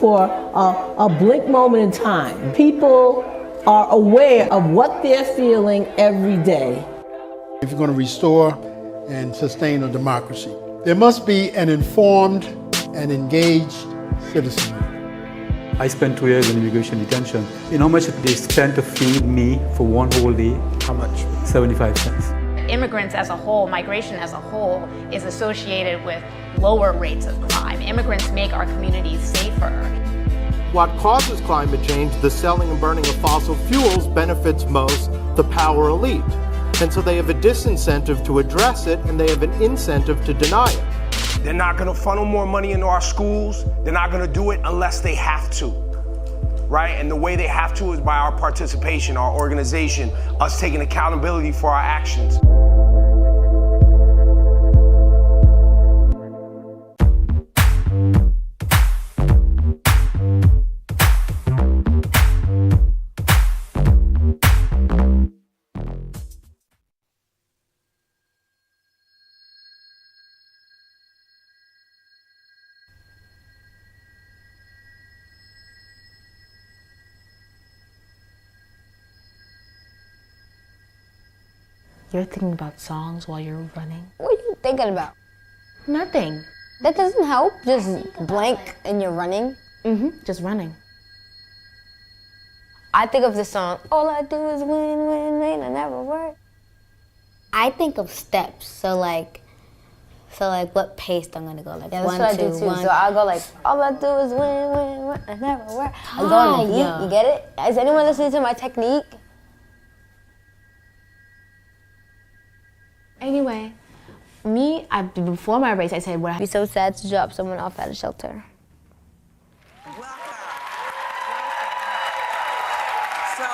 for a blink moment in time. People are aware of what they're feeling every day. If you're going to restore and sustain a democracy, there must be an informed and engaged citizenry. I spent 2 years in immigration detention. You know how much they spent to feed me for one whole day? How much? 75 cents. Immigrants as a whole, migration as a whole, is associated with lower rates of crime. Immigrants make our communities safer. What causes climate change, the selling and burning of fossil fuels, benefits most the power elite. And so they have a disincentive to address it, and they have an incentive to deny it. They're not going to funnel more money into our schools. They're not going to do it unless they have to, right? And the way they have to is by our participation, our organization, us taking accountability for our actions. You're thinking about songs while you're running? What are you thinking about? Nothing. That doesn't help. Just blank and you're running. Just running. I think of the song, all I do is win, win, win, I never work. I think of steps, so like what pace I'm gonna go, like yeah, one, that's what two, I do too. one. So I'll go like, all I do is win, win, win, I never work. I go Ah, on the beat, yeah. you get it? Is anyone listening to my technique? Anyway, before my race, I said, I'd be so sad to drop someone off at a shelter. So,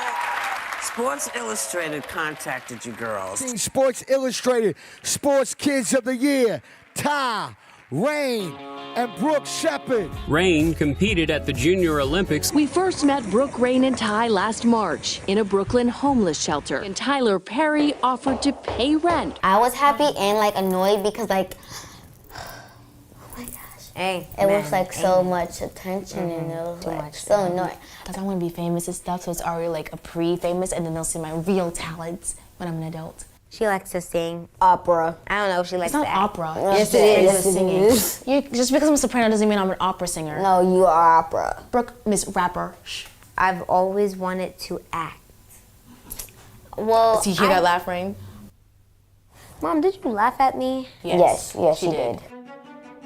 Sports Illustrated contacted you girls. Sports Illustrated Sports Kids of the Year, Ty, Rain, and Brooke Shepard. Rain competed at the Junior Olympics. We first met Brooke, Rain, and Ty last March in a Brooklyn homeless shelter, and Tyler Perry offered to pay rent. I was happy and like annoyed because like, oh my gosh, it was like so much attention and it was like so annoying. Because I want to be famous and stuff, so it's already like a pre-famous, and then they'll see my real talents when I'm an adult. She likes to sing opera. I don't know if she likes It's not to act. opera. Yes, it is. Yes, singing. it is. Just because I'm a soprano doesn't mean I'm an opera singer. No, you are opera. Brooke, Miss Rapper. Shh. I've always wanted to act. Well, Did you hear that laugh, Rain? Mom, did you laugh at me? Yes, she did.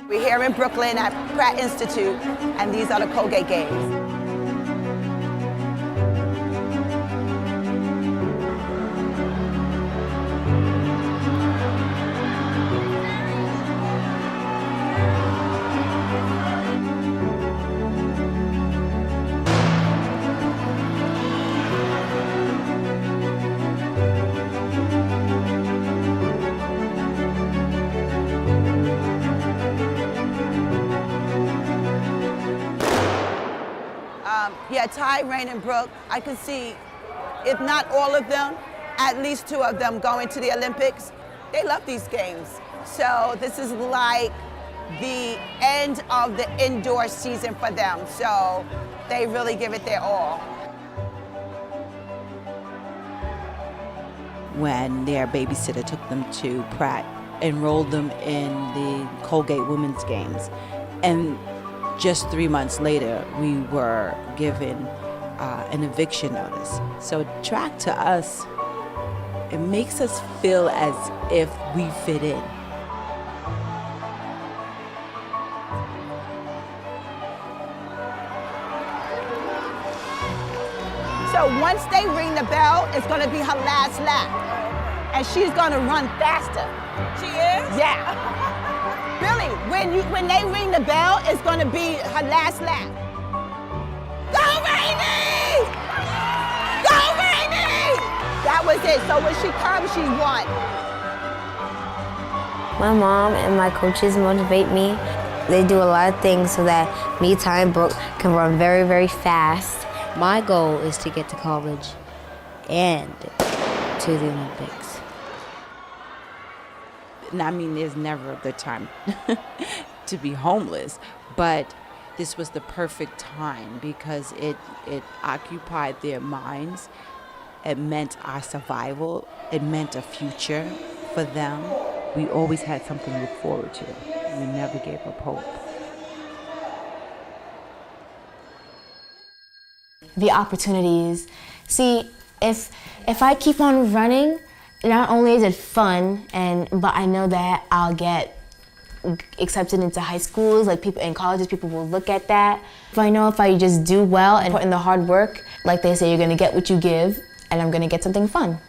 We're here in Brooklyn at Pratt Institute, and these are the Colgate Games. Yeah, Ty, Rain, and Brooke, I can see, if not all of them, at least two of them going to the Olympics. They love these games. So this is like the end of the indoor season for them. So they really give it their all. When their babysitter took them to Pratt, enrolled them in the Colgate Women's Games. And just 3 months later, we were given an eviction notice. So track to us, it makes us feel as if we fit in. So once they ring the bell, it's gonna be her last lap. And she's gonna run faster. She is? Yeah. Really, when they ring the bell, it's gonna be her last lap. Go Rainy! Go Rainy! That was it, so when she comes, she won. My mom and my coaches motivate me. They do a lot of things so that me, Ty, and Brooke can run very, very fast. My goal is to get to college and to the Olympics. I mean, there's never a good time to be homeless, but this was the perfect time because it occupied their minds. It meant our survival. It meant a future for them. We always had something to look forward to. We never gave up hope. The opportunities. See, if I keep on running, not only is it fun, but I know that I'll get accepted into high schools, like people in colleges, people will look at that. If I just do well and put in the hard work, like they say, you're gonna get what you give, and I'm gonna get something fun.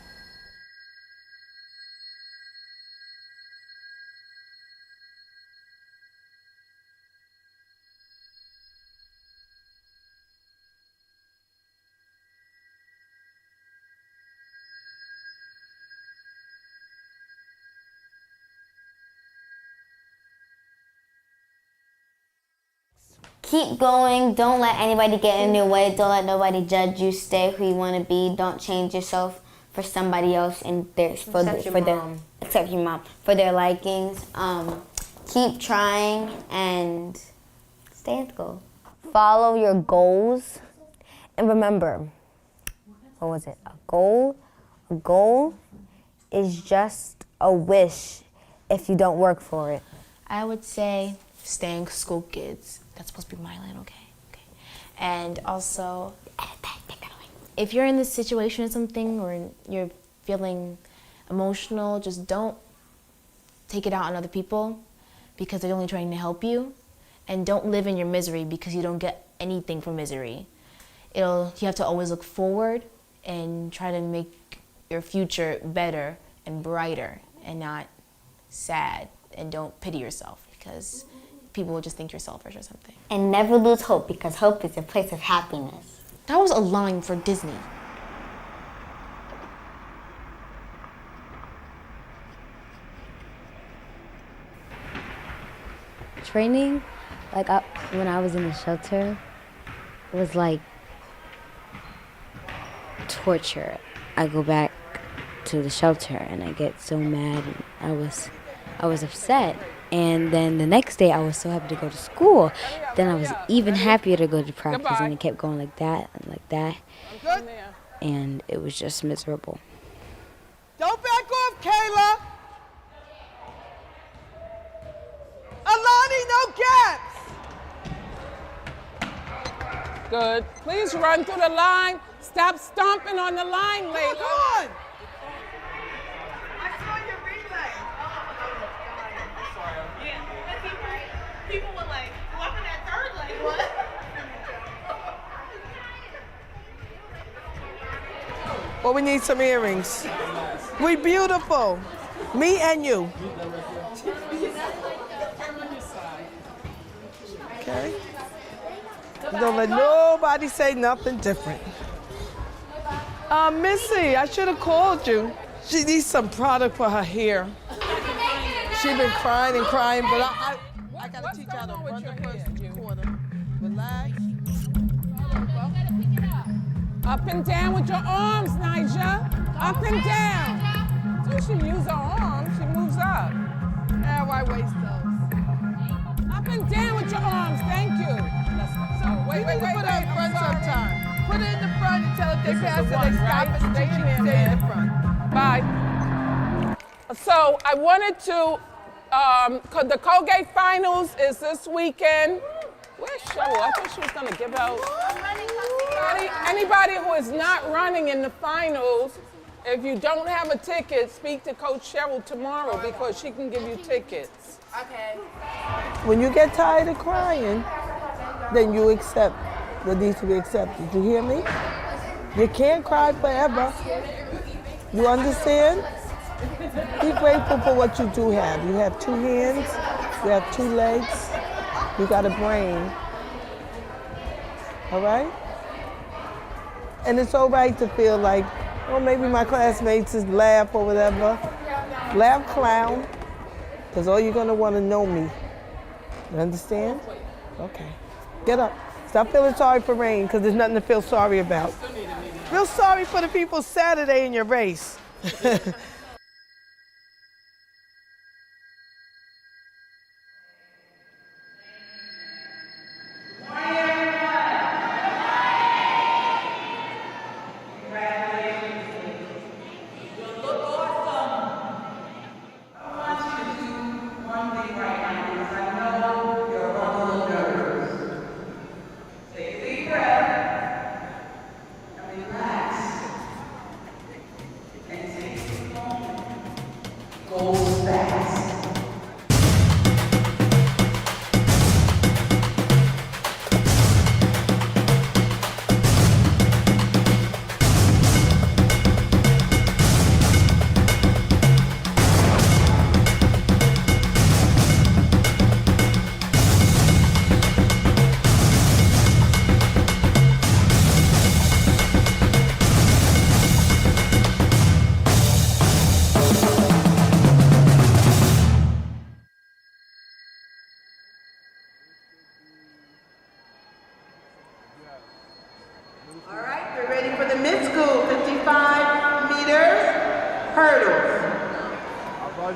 Keep going. Don't let anybody get in your way. Don't let nobody judge you. Stay who you want to be. Don't change yourself for somebody else and except your mom for their likings. Keep trying and stay at the goal. Follow your goals and remember, what was it? A goal is just a wish if you don't work for it. I would say staying school kids. That's supposed to be my line, okay? And also, if you're in this situation or something, or you're feeling emotional, just don't take it out on other people because they're only trying to help you. And don't live in your misery because you don't get anything from misery. You have to always look forward and try to make your future better and brighter and not sad. And don't pity yourself because people will just think you're selfish or something. And never lose hope because hope is a place of happiness. That was a line for Disney. Training, when I was in the shelter, was like torture. I go back to the shelter and I get so mad and I was upset. And then the next day I was so happy to go to school. Then I was even happier to go to practice, and it kept going like that and like that. And it was just miserable. Don't back off, Kayla. Alani, no gaps. Good. Please run through the line. Stop stomping on the line, Layla. Come on. People were like, walking that third lane, what? Well, we need some earrings. We beautiful. Me and you. Okay. Don't let nobody say nothing different. Missy, I should have called you. She needs some product for her hair. She's been crying and crying, but I gotta teach her how to run the first quarter. Relax. Up and down with your arms, Nyjah. Up and down. So she use her arms, she moves up. Yeah, why waste those? Up and down with your arms, thank you. So wait, put her in front sometime. Put her in the front and tell her if they pass her, they stop it and she can stay in the front. Bye. So I wanted to, the Colgate Finals is this weekend. Where's Cheryl? I thought she was gonna give out. Anybody who is not running in the finals, if you don't have a ticket, speak to Coach Cheryl tomorrow because she can give you tickets. Okay. When you get tired of crying, then you accept what needs to be accepted. You hear me? You can't cry forever. You understand? Be grateful for what you do have. You have 2 hands, you have 2 legs, you got a brain. All right? And it's all right to feel like, oh, maybe my classmates just laugh or whatever. Laugh, clown, because all you're going to want to know me. You understand? Okay. Get up. Stop feeling sorry for Rain, because there's nothing to feel sorry about. Feel sorry for the people Saturday in your race.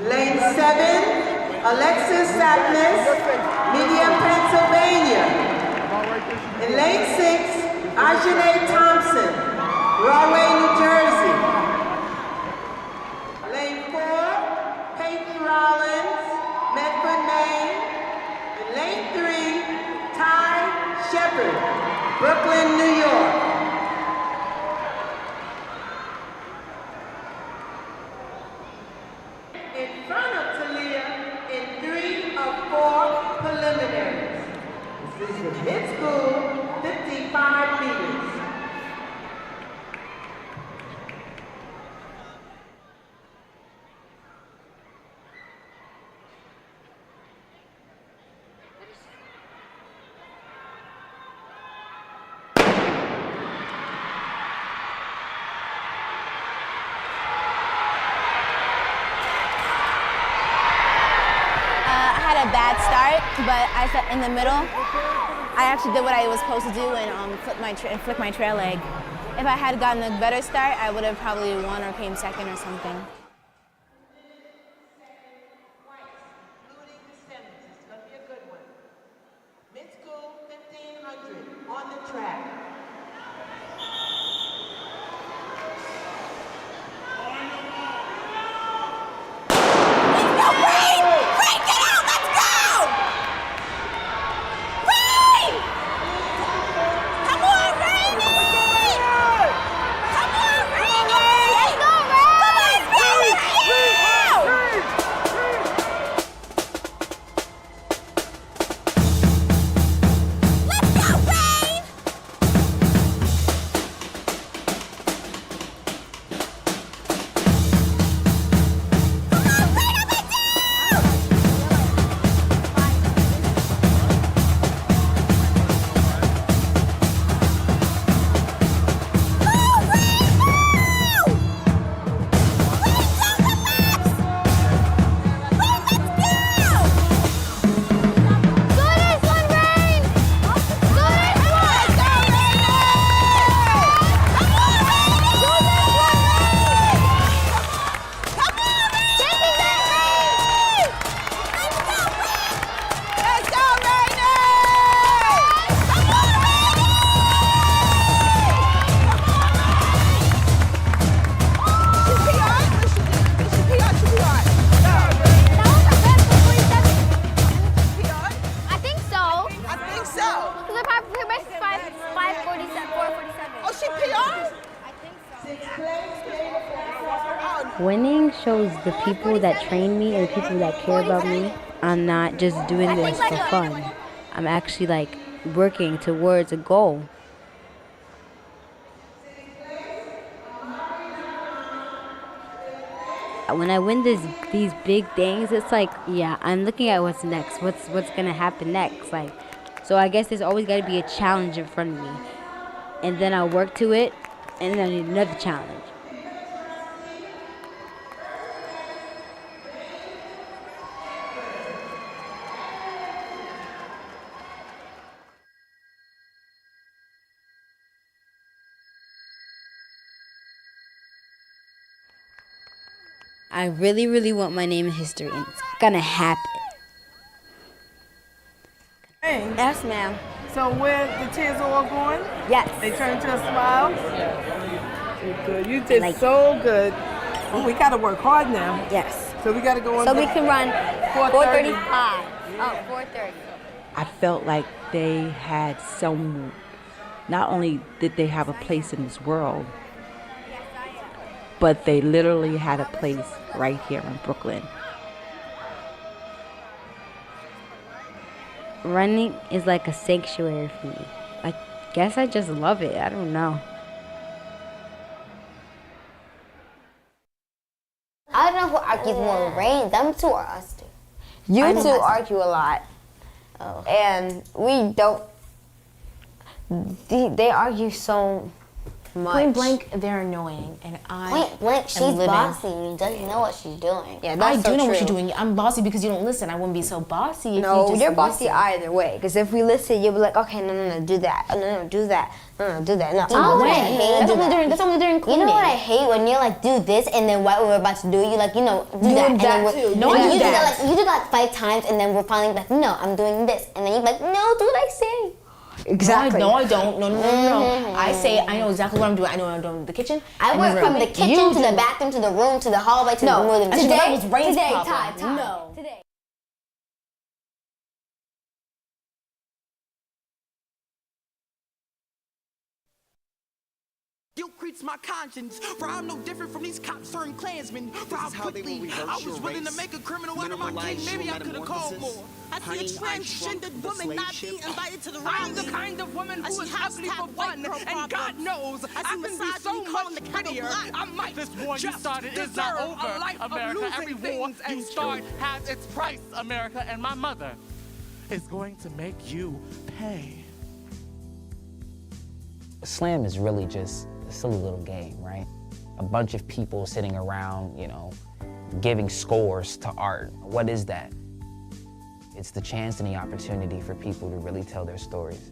Lane 7, Alexis Sapnis, Medium, Pennsylvania. In lane 6, Ajane Thompson, Rahway, New Jersey. Lane 4, Peyton Rollins, Medford, Maine. In lane 3, Ty Shepard, Brooklyn, New York. In front of Talia in 3 of 4 preliminaries. This is the mid-school, 55 meters. I had a bad start, but I said in the middle, I actually did what I was supposed to do and flick my trail leg. If I had gotten a better start, I would have probably won or came second or something. Mid-school, 1500 on the track. Winning shows the people that train me and the people that care about me I'm not just doing this for fun. I'm actually like working towards a goal. When I win these big things, it's like, yeah, I'm looking at what's next. What's gonna happen next? Like, so I guess there's always gotta be a challenge in front of me, and then I'll work to it, and then I need another challenge. I really, really want my name in history, and it's gonna happen. Hey. Yes, ma'am. So where the tears are all going? Yes. They turn into a smile? You're good. You did so good. Well, we gotta work hard now. Yes. So we gotta go on. So we can run 4:35. Oh, 4:30. I felt like they had not only did they have a place in this world, but they literally had a place right here in Brooklyn. Running is like a sanctuary for me. I guess I just love it. I don't know. I don't know who argues more, Rain. Them two or us two? You two argue a lot. Oh. And we don't. They argue so Point blank, they're annoying, and Point blank, she's bossy and doesn't know what she's doing. Yeah, that's I do know true. what you're doing. I'm bossy because you don't listen. I wouldn't be so bossy if No, you just you're bossy listen. either way. Because if we listen, you'll be like, okay, no, do that. Oh, no, do that. No, do that. No, You know what I hate? That's only during You cleaning. know what I hate? When you're like, do this, and then right when we're about to do it, you like, do that. And then too. No, I do you that. you do that like 5 times, and then we're finally like, no, I'm doing this. And then you're like, no, do what I say. Exactly. No, I don't. No. I say I know exactly what I'm doing. I know what I'm doing in the kitchen. I and went the from room. the kitchen to the bathroom to the room to the hallway to the living room. That was Rain's today, problem. Ty. No. Today. Guilt creeps my conscience, for I'm no different from these cops turned Klansmen. For how quickly I was willing to make a criminal out of my king, maybe I could have called more. I see a transgendered woman not be invited to the rally. I'm the kind of woman who is happily for fun, and God knows I can be so much prettier. I might this war you started is not over, America. Every war you start has its price, America, and my mother is going to make you pay. Slam is really just a silly little game, right? A bunch of people sitting around, giving scores to art. What is that? It's the chance and the opportunity for people to really tell their stories.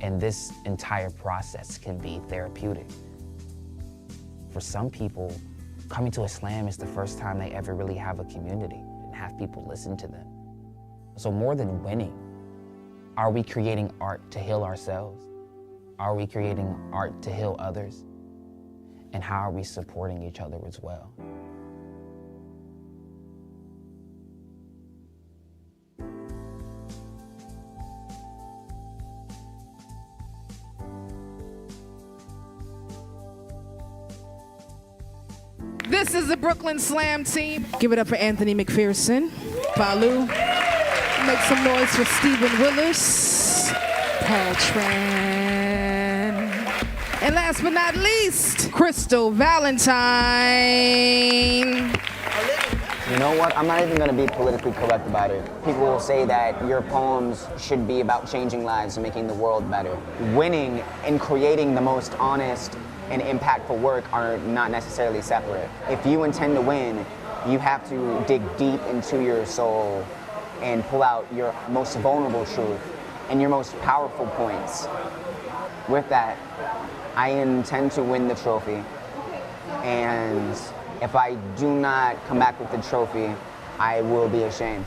And this entire process can be therapeutic. For some people, coming to a slam is the first time they ever really have a community and have people listen to them. So more than winning, are we creating art to heal ourselves? Are we creating art to heal others? And how are we supporting each other as well? This is the Brooklyn Slam team. Give it up for Anthony McPherson, Palu. Make some noise for Stephen Willis, Paul Tran. And last but not least, Crystal Valentine. You know what? I'm not even going to be politically correct about it. People will say that your poems should be about changing lives and making the world better. Winning and creating the most honest and impactful work are not necessarily separate. If you intend to win, you have to dig deep into your soul and pull out your most vulnerable truth and your most powerful points. With that, I intend to win the trophy, and if I do not come back with the trophy, I will be ashamed.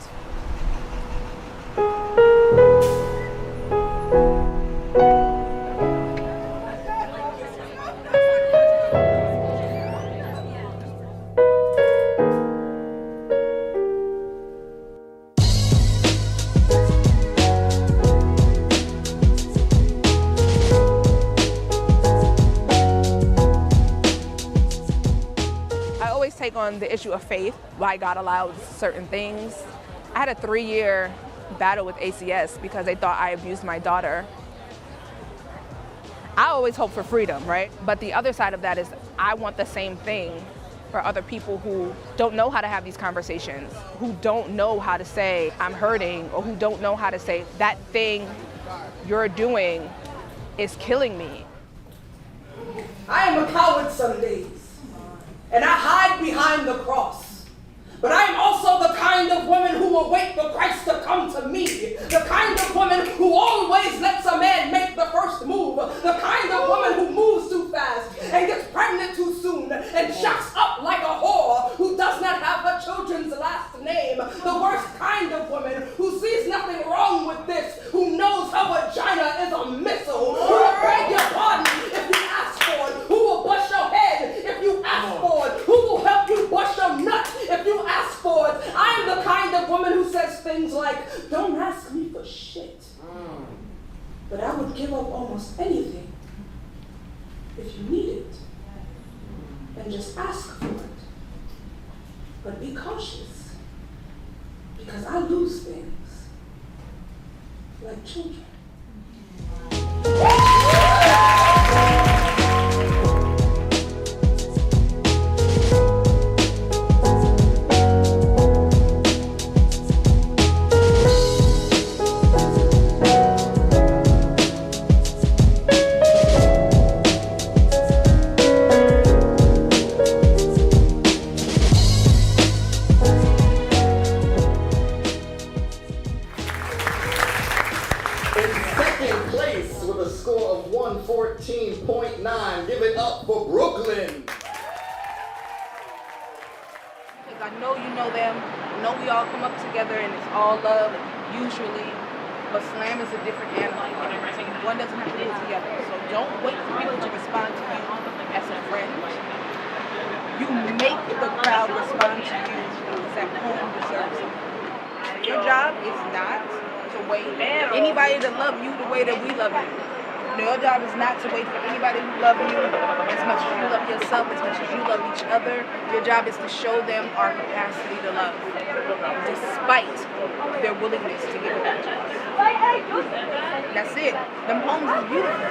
Take on the issue of faith, why God allows certain things. I had a 3-year battle with ACS because they thought I abused my daughter. I always hope for freedom, right? But the other side of that is I want the same thing for other people who don't know how to have these conversations, who don't know how to say, I'm hurting, or who don't know how to say, that thing you're doing is killing me. I am a coward some days, and I hide behind the cross. But I am also the kind of woman who will wait for Christ to come to me. The kind of woman who always lets a man make the first move. The kind of woman who moves too fast and gets pregnant too soon and shuts up like a whore who does not have her children's last name. The worst kind of woman who sees nothing wrong with this, who knows her vagina is a missile, who will beg your pardon if you ask for it, who will bust your head if you ask for it, who will help you bust your nut if you ask for it. I am the kind of woman who says things like, don't ask me for shit, but I would give up almost anything if you need it, and just ask for it. But be cautious, because I lose things like children. 114.9. Give it up for Brooklyn. I know you know them. I know we all come up together and it's all love, usually. But slam is a different animal. One doesn't have to do it together. So don't wait for people to respond to you as a friend. You make the crowd respond to you because that home deserves it. Your job is not to wait for anybody to love you the way that we love you. Your job is not to wait for anybody who loves you as much as you love yourself, as much as you love each other. Your job is to show them our capacity to love, despite their willingness to give it back to us. That's it. Them homes is beautiful.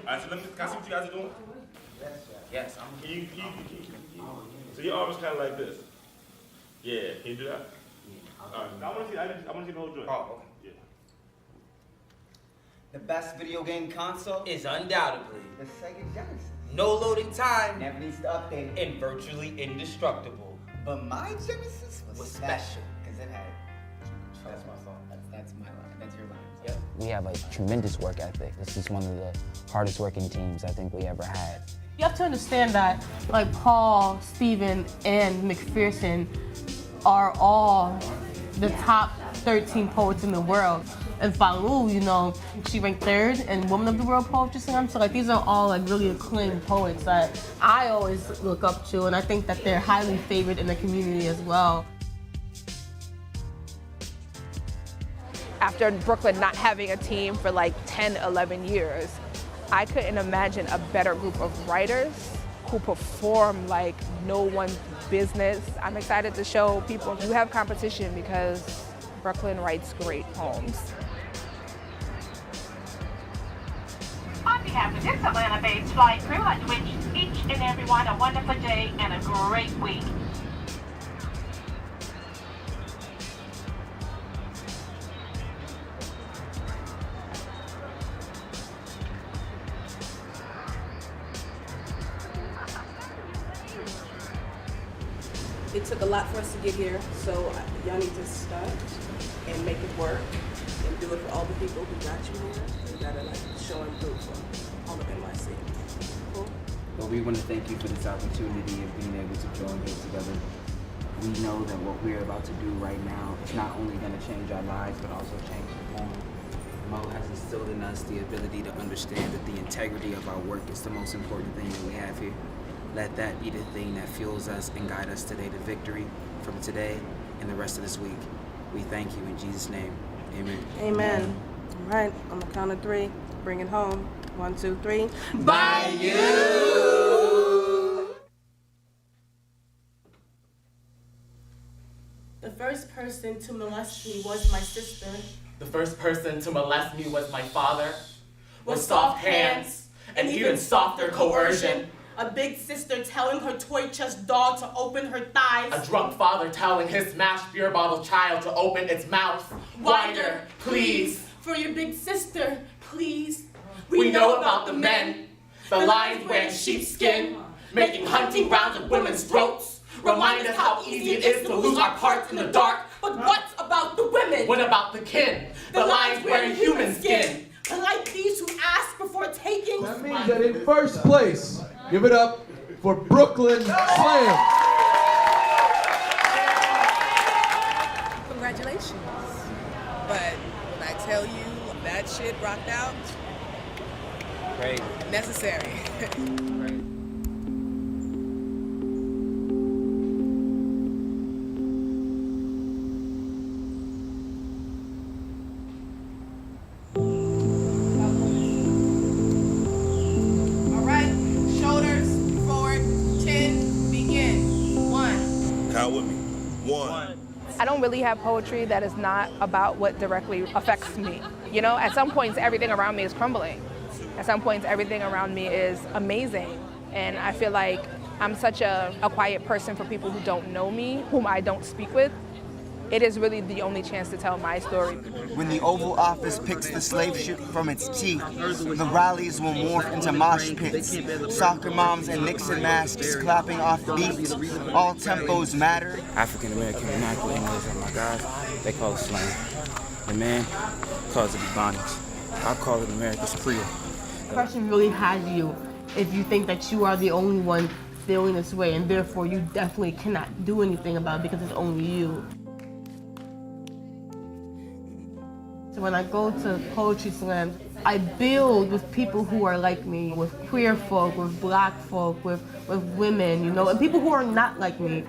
Alright, so can I see what you guys are doing? Yes. Can you, so your arm is kind of like this. Yeah, can you do that? Alright, I want to see the whole joint. Oh, okay. Yeah. The best video game console is undoubtedly the Sega Genesis. no loading time, Never needs to update. and virtually indestructible. But my Genesis was special. Because it had... That's my fault. That's my line. That's your line. Yep. We have a tremendous work ethic. This is one of the hardest working teams I think we ever had. You have to understand that, like Paul, Steven, and McPherson are all the top 13 poets in the world. And Falou, you know, she ranked 3rd in Woman of the World Poetry Slam. So like these are all like really acclaimed poets that I always look up to, and I think that they're highly favored in the community as well. After Brooklyn not having a team for like 10, 11 years, I couldn't imagine a better group of writers who perform like no one's business. I'm excited to show people you have competition because Brooklyn writes great poems. On behalf of this Atlanta-based flight crew, I wish each and everyone a wonderful day and a great week. It took a lot for us to get here, so y'all need to start and make it work and do it for all the people who got you here. You gotta like show and prove for all of NYC. Cool? Well, we want to thank you for this opportunity of being able to join here together. We know that what we're about to do right now is not only going to change our lives, but also change the form. Mo has instilled in us the ability to understand that the integrity of our work is the most important thing that we have here. Let that be the thing that fuels us and guide us today to victory from today and the rest of this week. We thank you in Jesus' name. Amen. Amen. All right, on the count of 3, bring it home. 1, 2, 3. By you! The first person to molest me was my sister. The first person to molest me was my father. With soft hands and even softer coercion. A big sister telling her toy chest dog to open her thighs. A drunk father telling his smashed beer bottle child to open its mouth. Wider, please. For your big sister, please. We know about the men. The lions wearing sheepskin, making hunting rounds at women's throats. Remind us how easy it is to lose our parts in the dark. But what about the women? What about the kin? The lions wearing human skin. Like these who ask before taking. That means that in first place, give it up for Brooklyn Slam. Congratulations. But when I tell you that shit rocked out, Great. necessary. All right, shoulders forward, 10, begin. 1. Count with me. 1. I don't really have poetry that is not about what directly affects me. You know, at some points, everything around me is crumbling. At some points, everything around me is amazing. And I feel like I'm such a quiet person for people who don't know me, whom I don't speak with. It is really the only chance to tell my story. When the Oval Office picks the slave ship from its teeth, the rallies will morph into mosh pits. Soccer moms and Nixon masks clapping off beats. All tempos matter. African American vernacular English, oh my God, they call it slang. The man calls it Ebonics. I call it America's Creole. The person really has you if you think that you are the only one feeling this way, and therefore you definitely cannot do anything about it because it's only you. So when I go to poetry slams, I build with people who are like me, with queer folk, with black folk, with women, you know, and people who are not like me.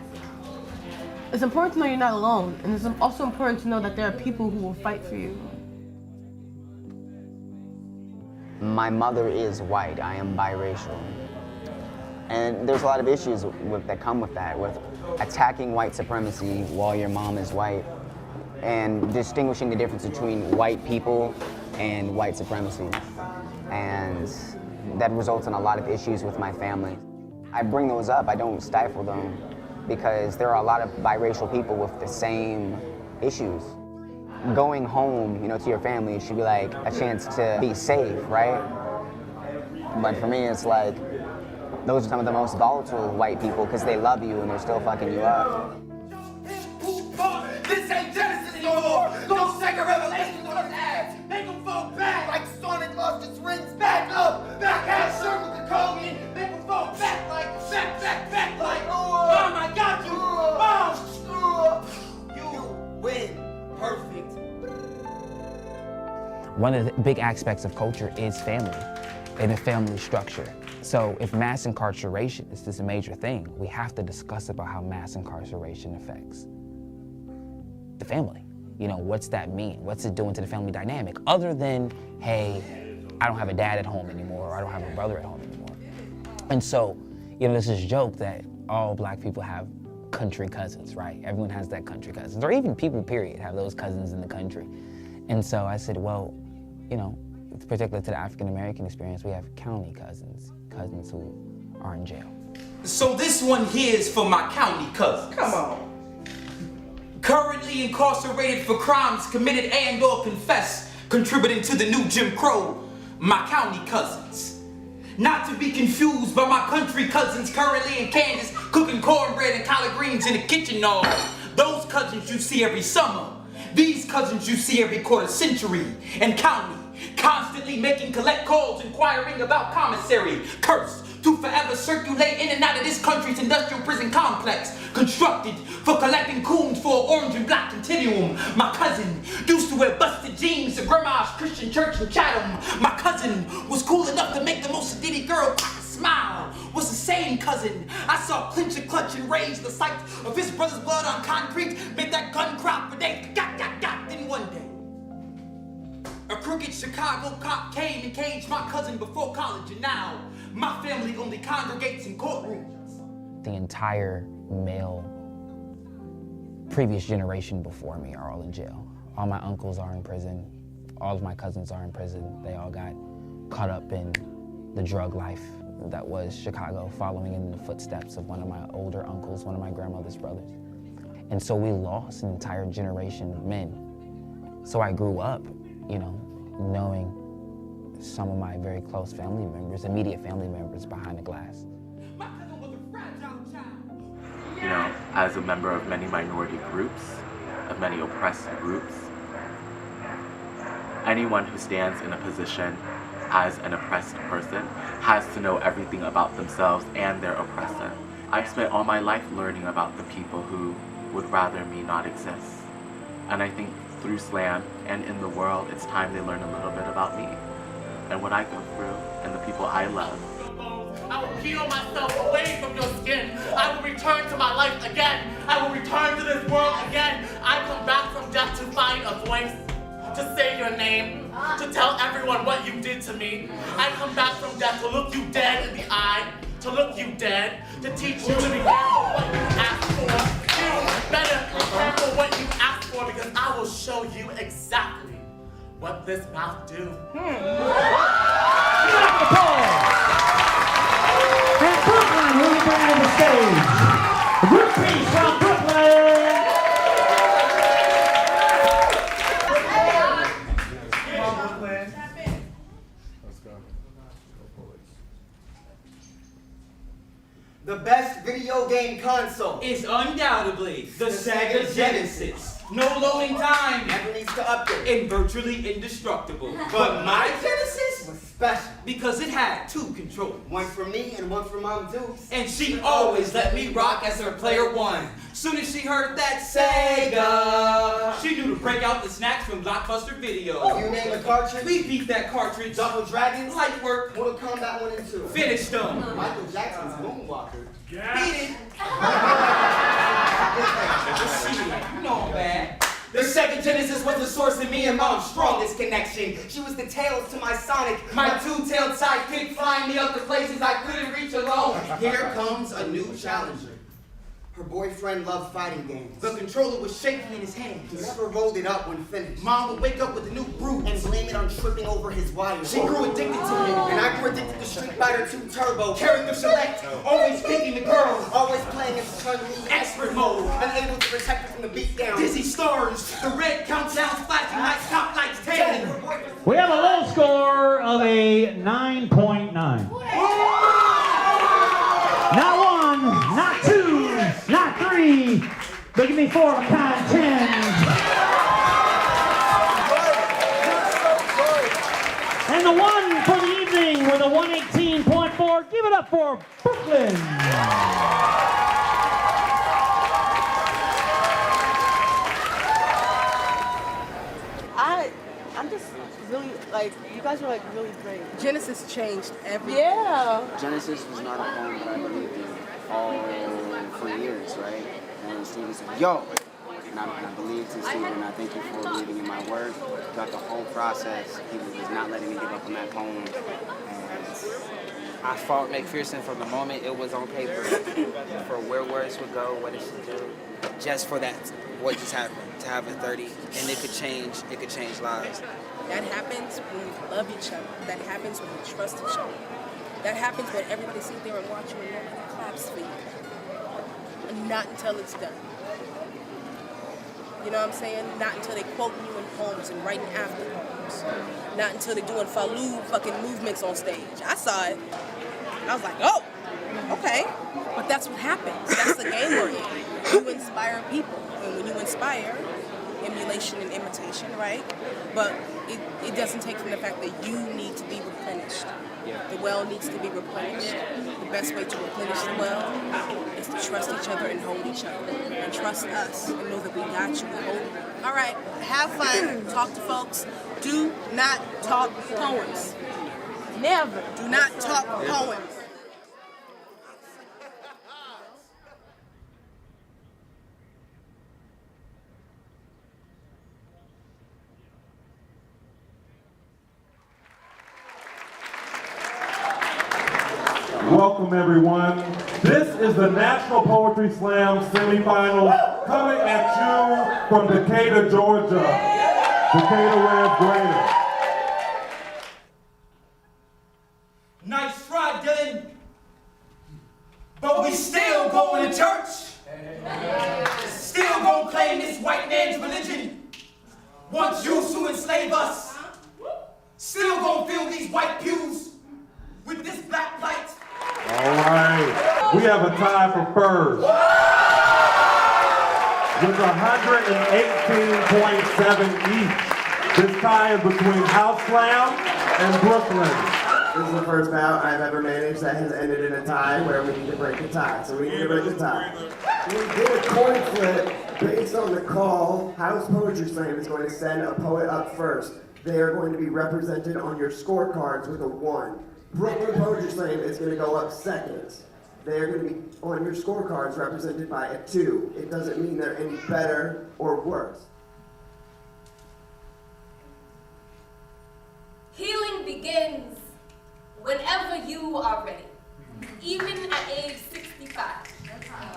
It's important to know you're not alone, and it's also important to know that there are people who will fight for you. My mother is white. I am biracial. And there's a lot of issues that come with that, with attacking white supremacy while your mom is white, and distinguishing the difference between white people and white supremacy. And that results in a lot of issues with my family. I bring those up, I don't stifle them, because there are a lot of biracial people with the same issues. Going home, you know, to your family should be like a chance to be safe, right? But for me, it's like, those are some of the most volatile white people because they love you and they're still fucking you up. This ain't Genesis no more. Don't take a revelation on his ass. Make him fall back like Sonic lost his rings. Back up, backhand circle the Kogan. Make him fall back like, back like, Mom, I got you. Mom, you win. Perfect. One of the big aspects of culture is family and the family structure. So if mass incarceration is this a major thing, we have to discuss about how mass incarceration affects the family. You know, what's that mean? What's it doing to the family dynamic? Other than, hey, I don't have a dad at home anymore, or I don't have a brother at home anymore. And so, you know, there's this joke that all black people have country cousins, right? Everyone has that country cousins, or even people, period, have those cousins in the country. And so I said, well, you know, particular to the African-American experience, we have county cousins, cousins who are in jail. So this one here is for my county cousins. Come on. Currently incarcerated for crimes committed and or confessed, contributing to the new Jim Crow, my county cousins. Not to be confused by my country cousins currently in Kansas, cooking cornbread and collard greens in the kitchen, no. Those cousins you see every summer. These cousins you see every quarter century and county, constantly making collect calls, inquiring about commissary, cursed to forever circulate in and out of this country's industrial prison complex, constructed for collecting coons for an orange and black continuum. My cousin used to wear busted jeans to Grandma's Christian church in Chatham. My cousin was cool enough to make the most sedity girl smile. Was the same cousin I saw clinch and clutch and raise the sight of his brother's blood on concrete, make that gun crop for days. Then one day, a crooked Chicago cop came and caged my cousin before college, and now my family only congregates in courtrooms. The entire male previous generation before me are all in jail. All my uncles are in prison. All of my cousins are in prison. They all got caught up in the drug life that was Chicago, following in the footsteps of one of my older uncles, one of my grandmother's brothers. And so we lost an entire generation of men. So I grew up, you know, knowing some of my very close family members, immediate family members behind the glass. You know, as a member of many minority groups, of many oppressed groups, anyone who stands in a position as an oppressed person has to know everything about themselves and their oppressor. I've spent all my life learning about the people who would rather me not exist. And I think through slam and in the world, it's time they learn a little bit about me and what I go through and the people I love. I will peel myself away from your skin. I will return to my life again. I will return to this world again. I come back from death to find a voice, to say your name, to tell everyone what you did to me. I come back from death to look you dead in the eye, to look you dead, to teach you to be careful what you ask for. You better be careful what you ask for, because I will show you exactly what this mouth do. And Brooklyn will be bringing to the stage. Brictv from Brooklyn. The best video game console is undoubtedly the Sega Genesis. No loading time. Never needs to update. And virtually indestructible. But my Genesis was special. Because it had 2 controllers. One for me and one for Mom Dukes. And she always let me rock as her player 1. Soon as she heard that Sega, she knew to break out the snacks from Blockbuster Video. You name a cartridge? We beat that cartridge. Double Dragons? Light work. Mortal Kombat 1 and 2. Finished them. Michael Jackson's Moonwalker. Beat it. You know I'm bad. The second Genesis was the source of me and Mom's strongest connection. She was the tails to my Sonic, My 2-tailed sidekick flying me up to places I couldn't reach alone. Here comes a new challenger. Her boyfriend loved fighting games. The controller was shaking in his hands. He never rolled it up when finished. Mom would wake up with a new bruise and blame it on tripping over his wires. She grew addicted to him. And I grew addicted to Street Fighter 2 Turbo. Character select, always picking the girl. Always playing as Chun-Li. Expert mode. Unable to protect her from the beatdown. Dizzy stars, the red countdown, flashing lights, top lights, 10. We have a low score of a 9.9. Not 1, not 2, not 3, but give me 4 of a kind 10. And the 1 for the evening with a 118.4. Give it up for Brooklyn. I'm just really, like, you guys are, like, really great. Genesis changed everything. Yeah. Genesis was not a poem that I believed in all for years, right? And Steven said, yo! And I believed in Steven, and I thank you for believing in my work. Throughout the whole process, he was not letting me give up on that poem. And I fought McPherson from the moment it was on paper for where words would go, what it should do. Just for that, what just happened, to have a 30, and it could change lives. That happens when we love each other. That happens when we trust each other. That happens when everybody sits there and watches you and nobody claps for you. And not until it's done. You know what I'm saying? Not until they quoting you in poems and writing after poems. Not until they're doing Fallu fucking movements on stage. I saw it. And I was like, oh, okay. But that's what happens. That's the game we're in. You inspire people. And when you inspire, emulation and imitation, right? But it doesn't take from the fact that you need to be replenished. The well needs to be replenished. The best way to replenish the well is to trust each other and hold each other. And trust us and know that we got you, we hold you. All right, have fun, talk to folks. Do not talk poems. Never. Do not talk poems. Welcome everyone. This is the National Poetry Slam semifinals coming at you from Decatur, Georgia. Decatur wears greater. Nice try, Dylan. But we still going to church. Still gonna claim this white man's religion. Once used to enslave us. Still gonna fill these white pews with this black light. All right, we have a tie for first with 118.7 each. This tie is between House Slam and Brooklyn. This is the first bout I've ever managed that has ended in a tie where we need to break a tie. So we need to break a tie. We did a coin flip based on the call. House Poetry Slam is going to send a poet up first. They are going to be represented on your scorecards with a 1. Brooklyn Poetry Slam is going to go up second. They are going to be on your scorecards represented by a 2. It doesn't mean they're any better or worse. Healing begins whenever you are ready, even at age 65.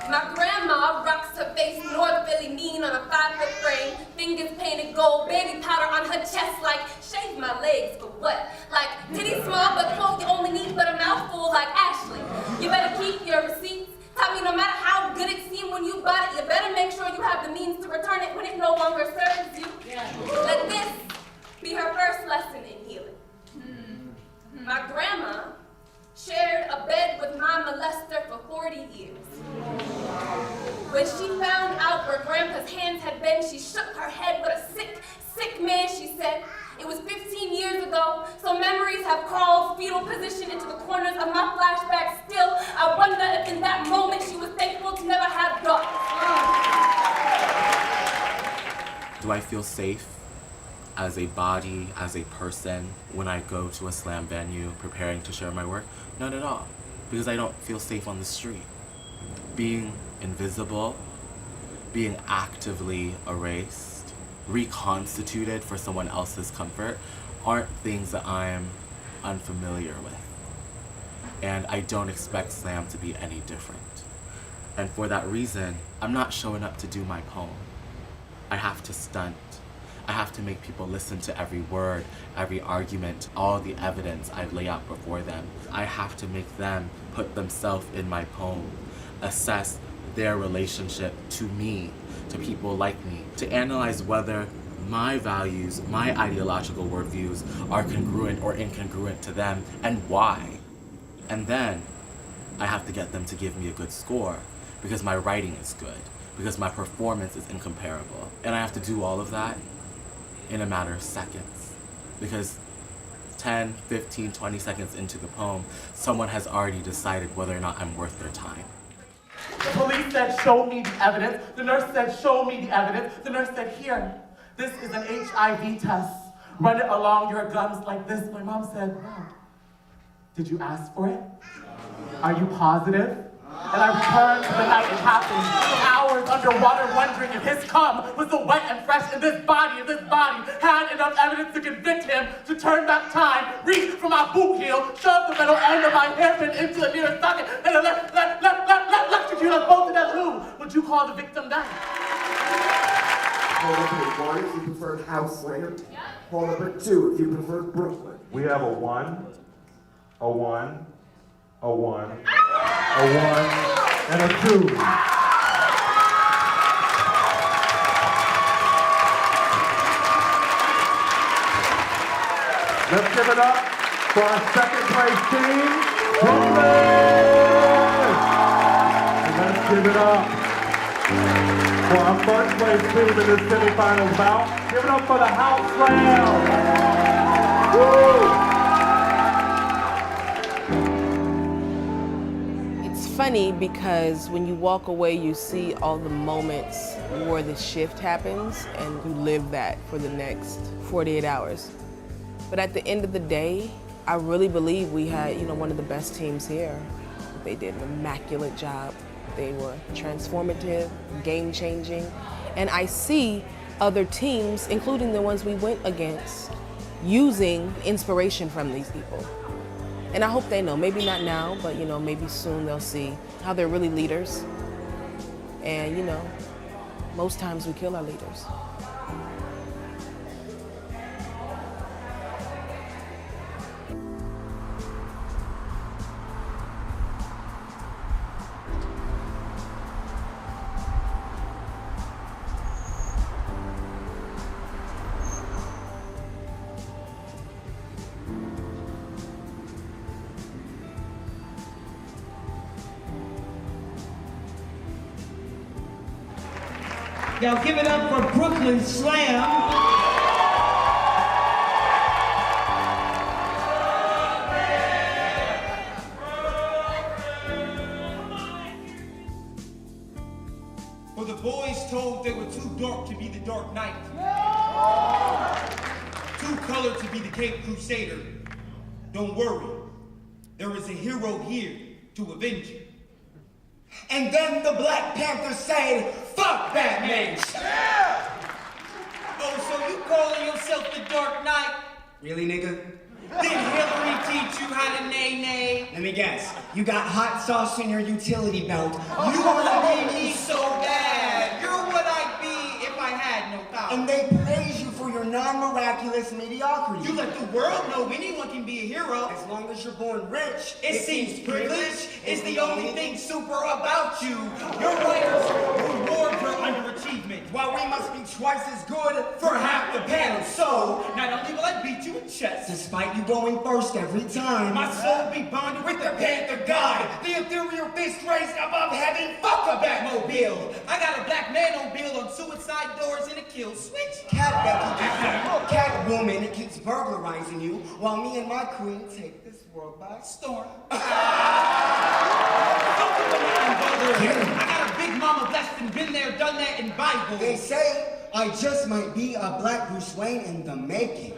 My grandma rocks her face North Philly mean on a 5-foot frame, fingers painted gold, baby powder on her chest like, shave my legs for what? Like, titty small but clothes you only need but a mouthful like Ashley. You better keep your receipts. Tell me no matter how good it seemed when you bought it, you better make sure you have the means to return it when it no longer serves you. Let this be her first lesson in healing. My grandma shared a bed with my molester for 40 years. When she found out where Grandpa's hands had been, she shook her head with a sick, sick man, she said. It was 15 years ago, so memories have crawled fetal position into the corners of my flashback still. I wonder if in that moment she was thankful to never have daughters. Do I feel safe as a body, as a person, when I go to a slam venue preparing to share my work? Not at all, because I don't feel safe on the street. Being invisible, being actively erased, reconstituted for someone else's comfort aren't things that I'm unfamiliar with. And I don't expect slam to be any different. And for that reason, I'm not showing up to do my poem. I have to stunt. I have to make people listen to every word, every argument, all the evidence I lay out before them. I have to make them put themselves in my poem, assess their relationship to me, to people like me, to analyze whether my values, my ideological worldviews are congruent or incongruent to them, and why. And then I have to get them to give me a good score, because my writing is good, because my performance is incomparable. And I have to do all of that in a matter of seconds, because 10, 15, 20 seconds into the poem, someone has already decided whether or not I'm worth their time. The police said, show me the evidence. The nurse said, show me the evidence. The nurse said, here, this is an HIV test. Run it along your gums like this. My mom said, wow, did you ask for it? Are you positive? And I returned to the night it happened. Hours underwater wondering if his cum was so wet and fresh and this body had enough evidence to convict him to turn back time, reach for my boot heel, shove the metal end of my hairpin into the nearest socket, and electrocute us both to death. Who would you call the victim then? Hold up at 1 if you prefer house slam. Hold up at 2 if you prefer Brooklyn. We have a 1, a 1, a 1, a 1, and a 2. Let's give it up for our second place team, Brooklyn! And let's give it up for our first place team in this semifinals bout. Give it up for the House Slam! Woo! It's funny because when you walk away, you see all the moments where the shift happens and you live that for the next 48 hours. But at the end of the day, I really believe we had, one of the best teams here. They did an immaculate job. They were transformative, game-changing. And I see other teams, including the ones we went against, using inspiration from these people. And I hope they know, maybe not now, but maybe soon they'll see how they're really leaders. And most times we kill our leaders. Now give it up for Brooklyn Slam. For the boys told they were too dark to be the Dark Knight. Too colored to be the Cape Crusader. Don't worry, there is a hero here to avenge you. And then the Black Panther said, fuck Batman! Yeah! Oh, so you calling yourself the Dark Knight? Really, nigga? Did Hillary teach you how to nay-nay? Let me guess. You got hot sauce in your utility belt. You wanna be me so bad. You're what I'd be if I had no power. And they praise you for your non-miraculous mediocrity. You let the world know anyone can be a hero. As long as you're born rich. It seems privilege is the only thing super about you. Your writers reward your underachievement, while we must be twice as good for half the panel, so not only will I beat you in chess, despite you going first every time, my soul be bonded with the Panther God, the ethereal fist raised above heaven. Fuck a Batmobile. I got a black man-mobile on suicide doors and a kill switch. Cat Becky, Catwoman, it keeps burglarizing you, while me and my queen take this world by storm. I got a big mama blessed and been there, done that in Bible. They say I just might be a black Bruce Wayne in the making.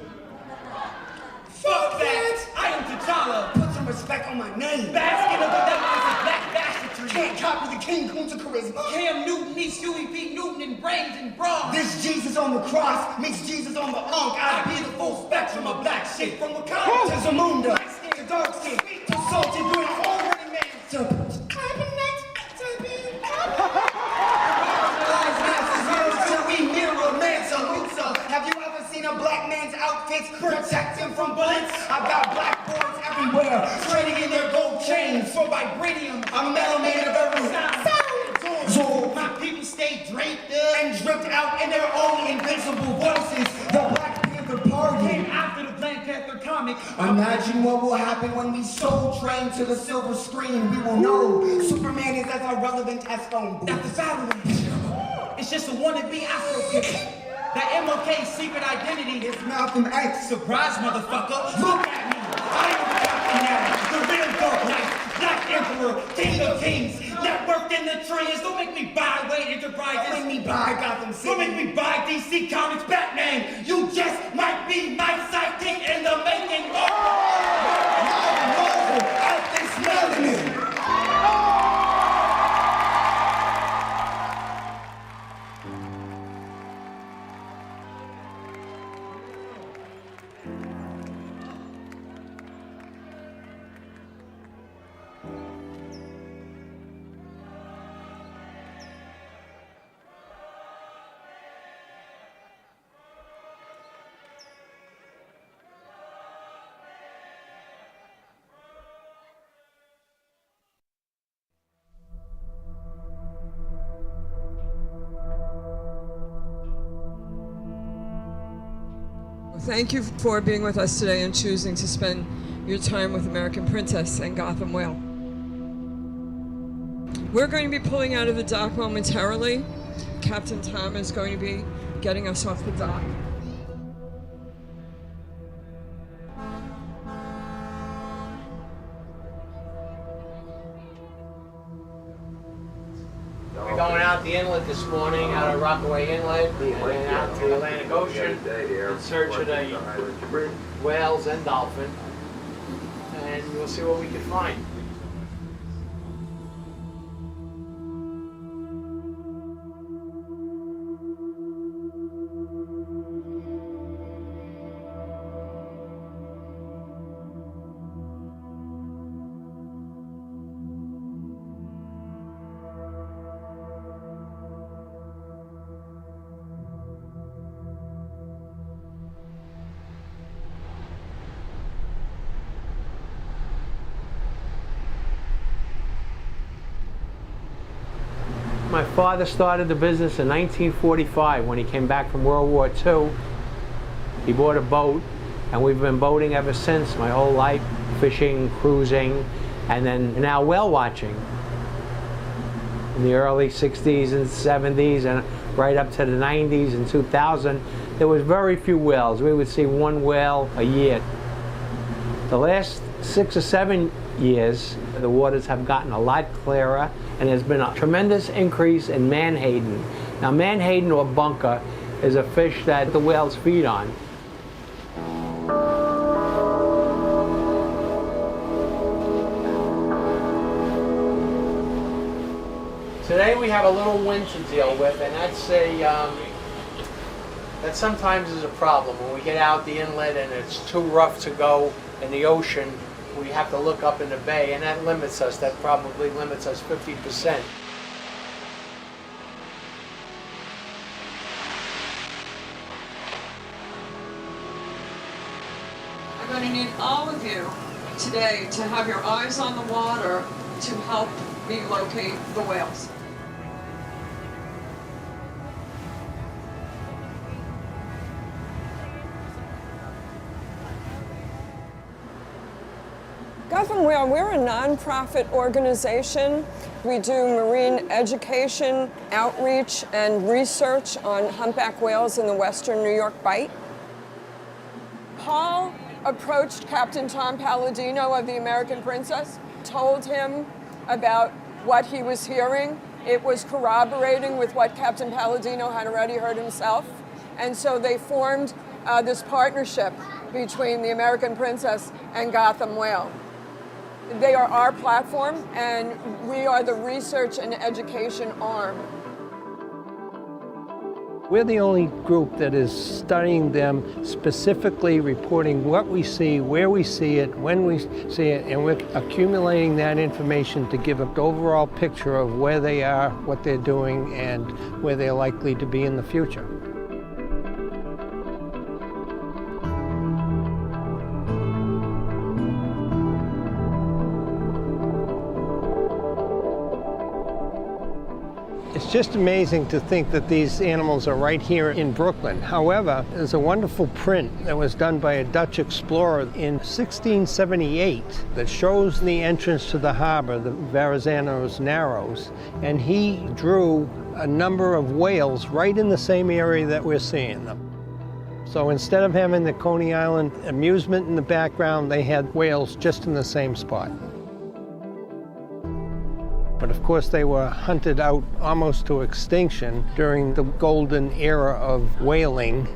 Fuck that! I am T'Challa! Put some respect on my name. Basket of the devil is a black bastardry. Can't copy the King Kunta charisma. Cam Newton meets Huey P. Newton in brains and bras. This Jesus on the cross meets Jesus on the Ankh. I be the full spectrum of black shit. From Wakanda to Zamunda, light skin to dark skin, to salty green, all running man to have you ever seen a black man's outfits protect him from bullets? I've got black boys everywhere, trading in their gold chains for vibranium. I'm melanated of every sound. So my people stay draped and dripped out in their own invincible voices. The Black Panther Party came after the Black Panther comic. Imagine what will happen when we soul train to the silver screen. We will know Superman is as irrelevant as phone booths. That's the battle. It's just a wannabe Afro picture. That MLK's secret identity is Malcolm X. Surprise, motherfucker. Look at me. I am the Captain America, the real Dark Knight, Black Emperor, King of Kings. Networked in the trillions. Don't make me buy Wayne Enterprises. Don't make me buy Gotham City. Don't make me buy DC Comics Batman. You just might be my sidekick in the making. Marvel, out this melanin. Thank you for being with us today and choosing to spend your time with American Princess and Gotham Whale. We're going to be pulling out of the dock momentarily. Captain Tom is going to be getting us off the dock. We're going out the inlet this morning, out of Rockaway Inlet, and then out to the Atlantic Ocean in search of the whales and dolphin. And we'll see what we can find. My father started the business in 1945 when he came back from World War II. He bought a boat, and we've been boating ever since, my whole life, fishing, cruising, and then now whale watching. In the early 60s and 70s and right up to the 90s and 2000, there was very few whales. We would see one whale a year. The last 6 or 7 years, the waters have gotten a lot clearer, and there's been a tremendous increase in menhaden. Now, menhaden or bunker is a fish that the whales feed on. Today we have a little wind to deal with, and that sometimes is a problem. When we get out the inlet and it's too rough to go in the ocean, we have to look up in the bay, and that limits us. That probably limits us 50%. I'm going to need all of you today to have your eyes on the water to help me locate the whales. Gotham Whale, we're a nonprofit organization. We do marine education, outreach, and research on humpback whales in the western New York Bight. Paul approached Captain Tom Palladino of the American Princess, told him about what he was hearing. It was corroborating with what Captain Palladino had already heard himself. And so they formed this partnership between the American Princess and Gotham Whale. They are our platform, and we are the research and education arm. We're the only group that is studying them, specifically reporting what we see, where we see it, when we see it, and we're accumulating that information to give an overall picture of where they are, what they're doing, and where they're likely to be in the future. It's just amazing to think that these animals are right here in Brooklyn. However, there's a wonderful print that was done by a Dutch explorer in 1678 that shows the entrance to the harbor, the Verrazano's Narrows, and he drew a number of whales right in the same area that we're seeing them. So instead of having the Coney Island amusement in the background, they had whales just in the same spot. But of course, they were hunted out almost to extinction during the golden era of whaling.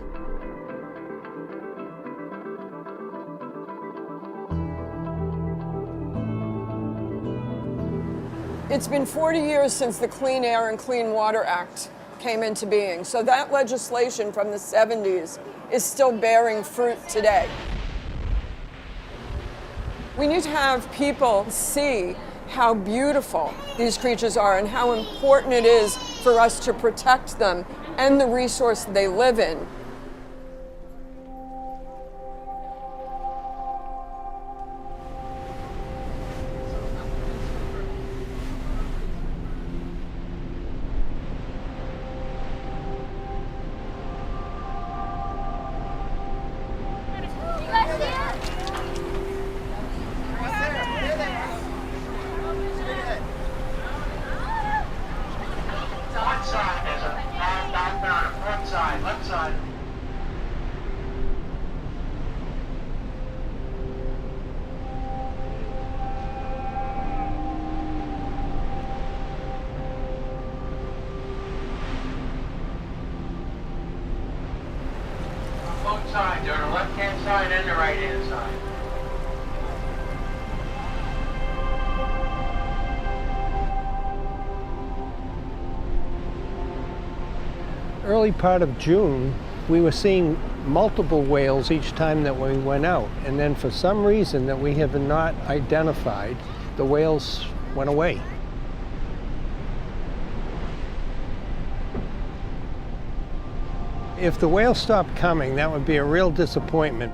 It's been 40 years since the Clean Air and Clean Water Act came into being, so that legislation from the 70s is still bearing fruit today. We need to have people see how beautiful these creatures are and how important it is for us to protect them and the resource they live in. Both sides, on the left-hand side and the right-hand side. Early part of June, we were seeing multiple whales each time that we went out. And then for some reason that we have not identified, the whales went away. If the whales stopped coming, that would be a real disappointment.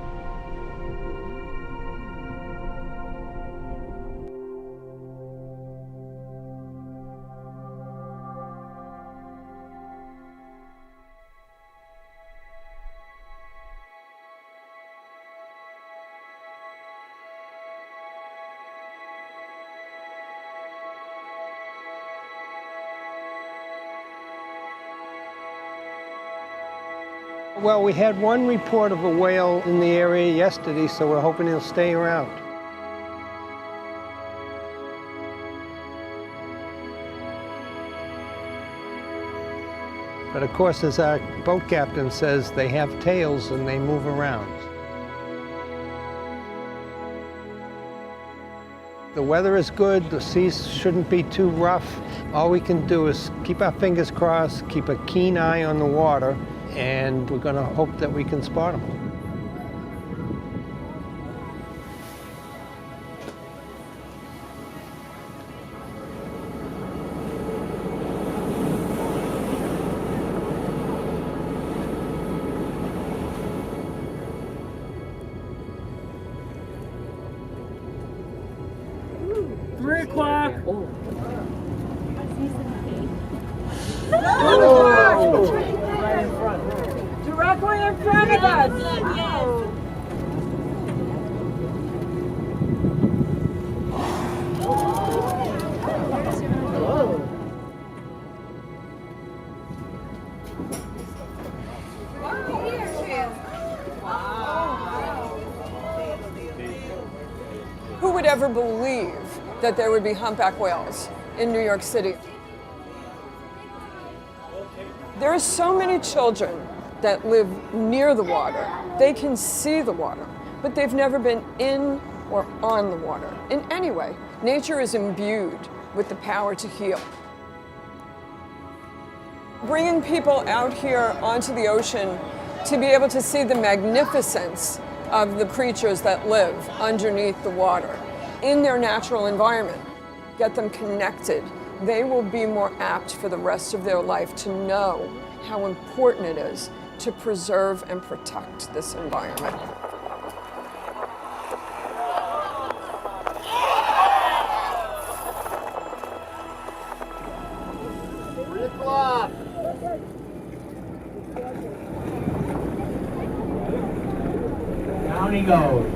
Well, we had one report of a whale in the area yesterday, so we're hoping he'll stay around. But of course, as our boat captain says, they have tails and they move around. The weather is good, the seas shouldn't be too rough. All we can do is keep our fingers crossed, keep a keen eye on the water, and we're going to hope that we can spot them. Directly in front of us. Who would ever believe that there would be humpback whales in New York City? There are so many children that live near the water. They can see the water, but they've never been in or on the water in any way. Nature is imbued with the power to heal. Bringing people out here onto the ocean to be able to see the magnificence of the creatures that live underneath the water in their natural environment, get them connected, they will be more apt for the rest of their life to know how important it is to preserve and protect this environment. Down he goes.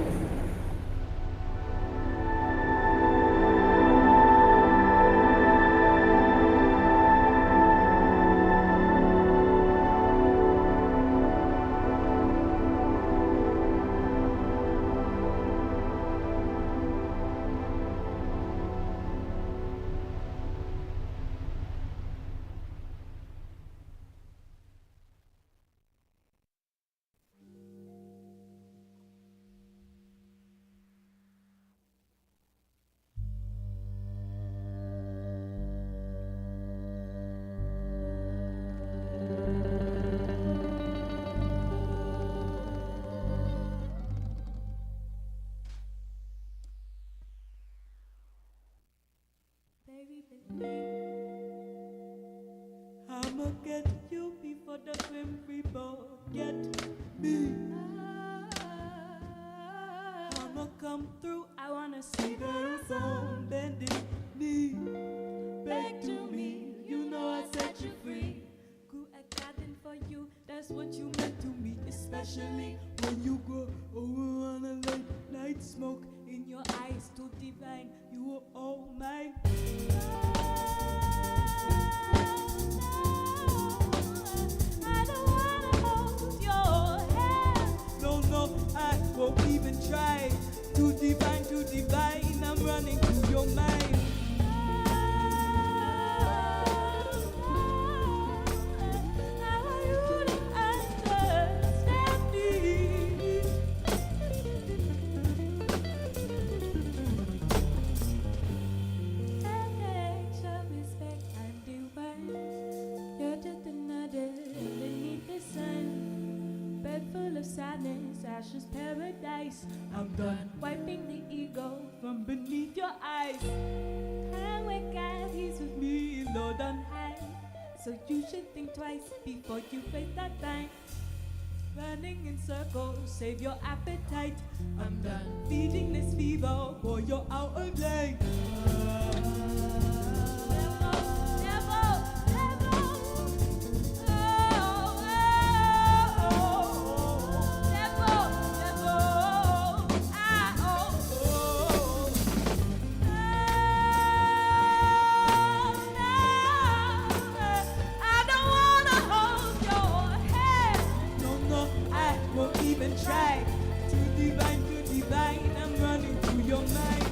I'ma get you before the grim reaper get me. I'ma come through, I wanna see the sun bending knee. Back to me, you know I set you free. Grew a garden for you, that's what you meant to me. Especially when you go over on a late night smoke in your eyes, too divine, you were all mine. I won't even try. Too divine, I'm running through your mind. How are you to understand me? Extra respect and divine. You're just another beneath the sun. Bed full of sadness, ashes paradise. I'm done wiping the ego from beneath your eyes. And when God, he's with me, Lord on high. So you should think twice before you waste that time. Running in circles, save your appetite. I'm done feeding this fever, boy, you're out of line. Try too divine, I'm running through your mind.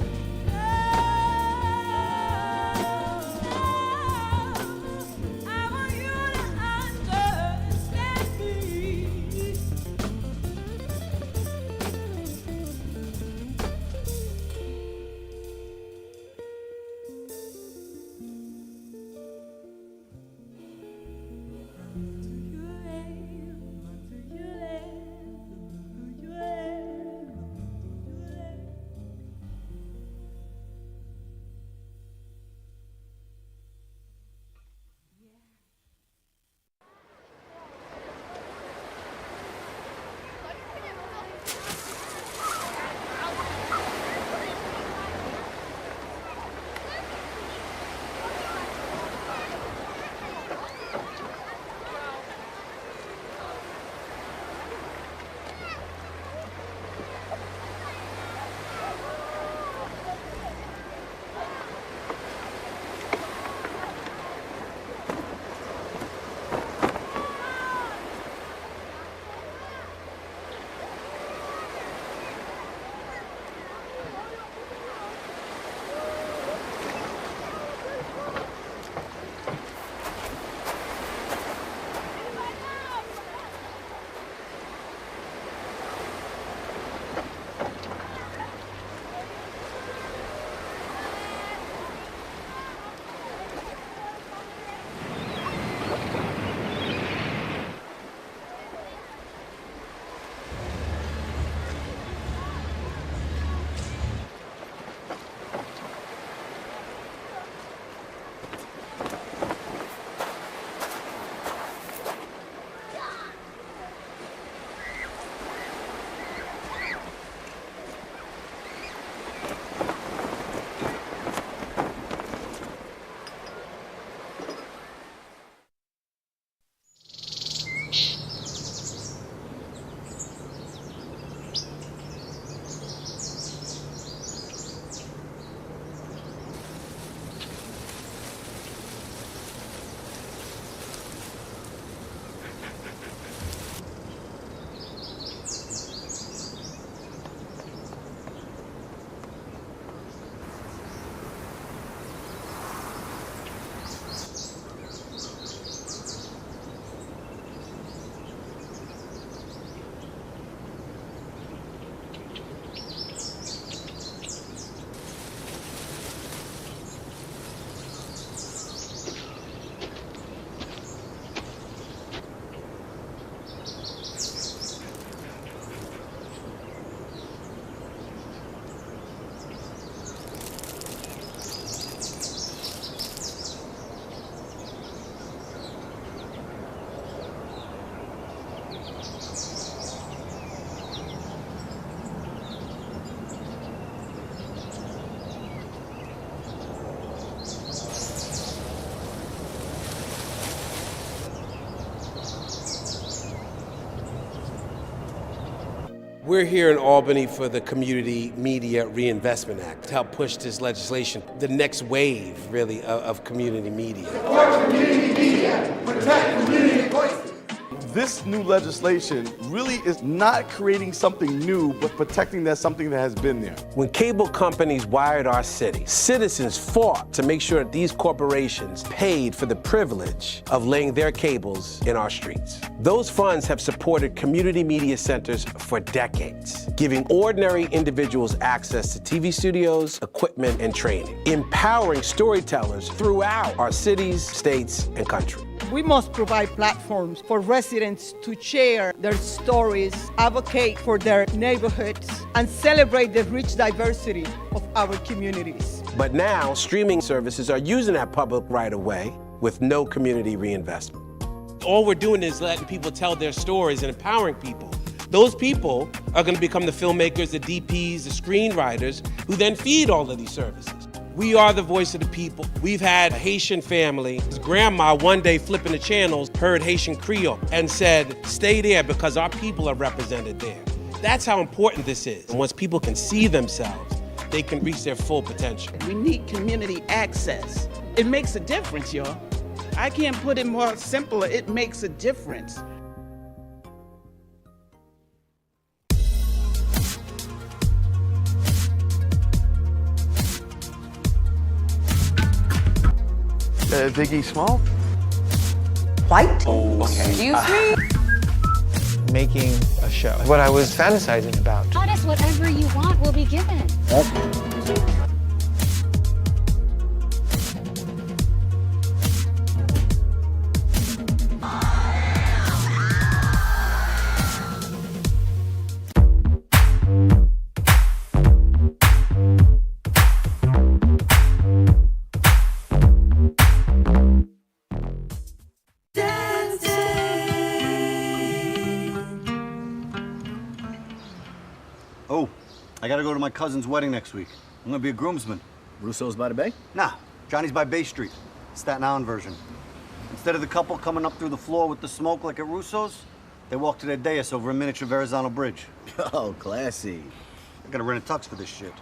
We're here in Albany for the Community Media Reinvestment Act to help push this legislation, the next wave, really, of community media. For community media, protect community voices. This new legislation really is not creating something new, but protecting something that has been there. When cable companies wired our city, citizens fought to make sure that these corporations paid for the privilege of laying their cables in our streets. Those funds have supported community media centers for decades, giving ordinary individuals access to TV studios, equipment, and training, empowering storytellers throughout our cities, states, and country. We must provide platforms for residents to share their stories, advocate for their neighborhoods, and celebrate the rich diversity of our communities. But now, streaming services are using that public right of way with no community reinvestment. All we're doing is letting people tell their stories and empowering people. Those people are going to become the filmmakers, the DPs, the screenwriters, who then feed all of these services. We are the voice of the people. We've had a Haitian family. His grandma one day flipping the channels heard Haitian Creole and said, stay there because our people are represented there. That's how important this is. And once people can see themselves, they can reach their full potential. We need community access. It makes a difference, y'all. I can't put it more simpler. It makes a difference. Biggie Small? White? Oh, Excuse me? Making a show. What I was fantasizing about. Artist, whatever you want will be given. Oh, I gotta go to my cousin's wedding next week. I'm gonna be a groomsman. Russo's by the bay? Nah, Johnny's by Bay Street. Staten Island version. Instead of the couple coming up through the floor with the smoke like at Russo's, they walk to their dais over a miniature Verrazano Bridge. Oh, classy. I gotta rent a tux for this shit.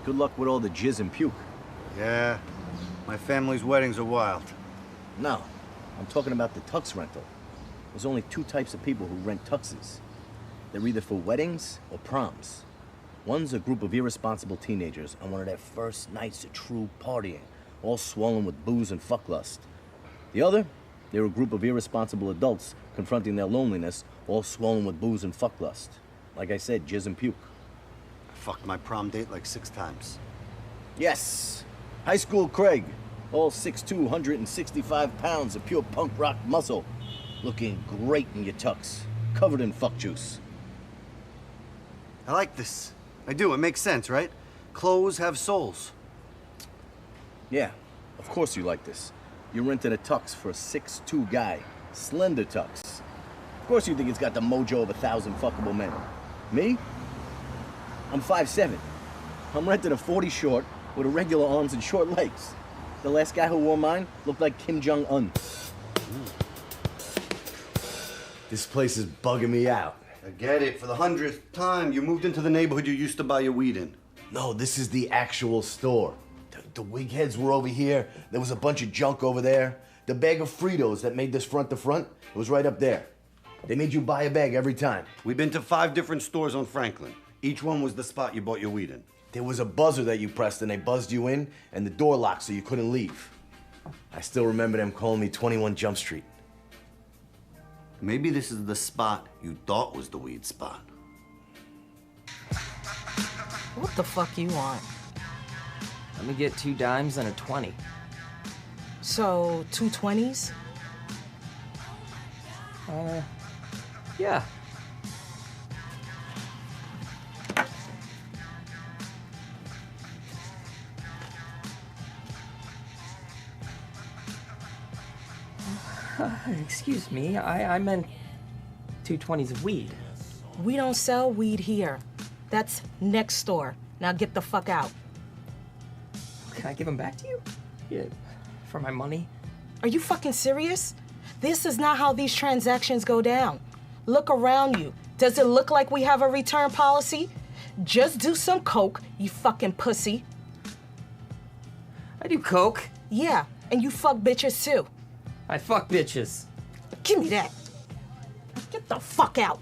Good luck with all the jizz and puke. Yeah, my family's weddings are wild. No, I'm talking about the tux rental. There's only two types of people who rent tuxes. They're either for weddings or proms. One's a group of irresponsible teenagers on one of their first nights of true partying, all swollen with booze and fucklust. The other, they're a group of irresponsible adults confronting their loneliness, all swollen with booze and fucklust. Like I said, jizz and puke. I fucked my prom date like 6 times. Yes, high school Craig, all 6'2", 165 pounds of pure punk rock muscle, looking great in your tux, covered in fuck juice. I like this. I do, it makes sense, right? Clothes have souls. Yeah, of course you like this. You rented a tux for a 6'2" guy, slender tux. Of course you think it's got the mojo of 1,000 fuckable men. Me? I'm 5'7". I'm renting a 40 short with irregular arms and short legs. The last guy who wore mine looked like Kim Jong-un. This place is bugging me out. I get it. For the 100th time, you moved into the neighborhood you used to buy your weed in. No, this is the actual store. The wig heads were over here. There was a bunch of junk over there. The bag of Fritos that made this front to front, it was right up there. They made you buy a bag every time. We've been to 5 different stores on Franklin. Each one was the spot you bought your weed in. There was a buzzer that you pressed and they buzzed you in, and the door locked so you couldn't leave. I still remember them calling me 21 Jump Street. Maybe this is the spot you thought was the weed spot. What the fuck you want? Let me get 2 dimes and a 20. So, 2 20s? Yeah. Excuse me, I meant 2 20s of weed. We don't sell weed here. That's next door. Now get the fuck out. Can I give them back to you? Yeah, for my money? Are you fucking serious? This is not how these transactions go down. Look around you. Does it look like we have a return policy? Just do some coke, you fucking pussy. I do coke. Yeah, and you fuck bitches too. I fuck bitches. Give me that. Get the fuck out.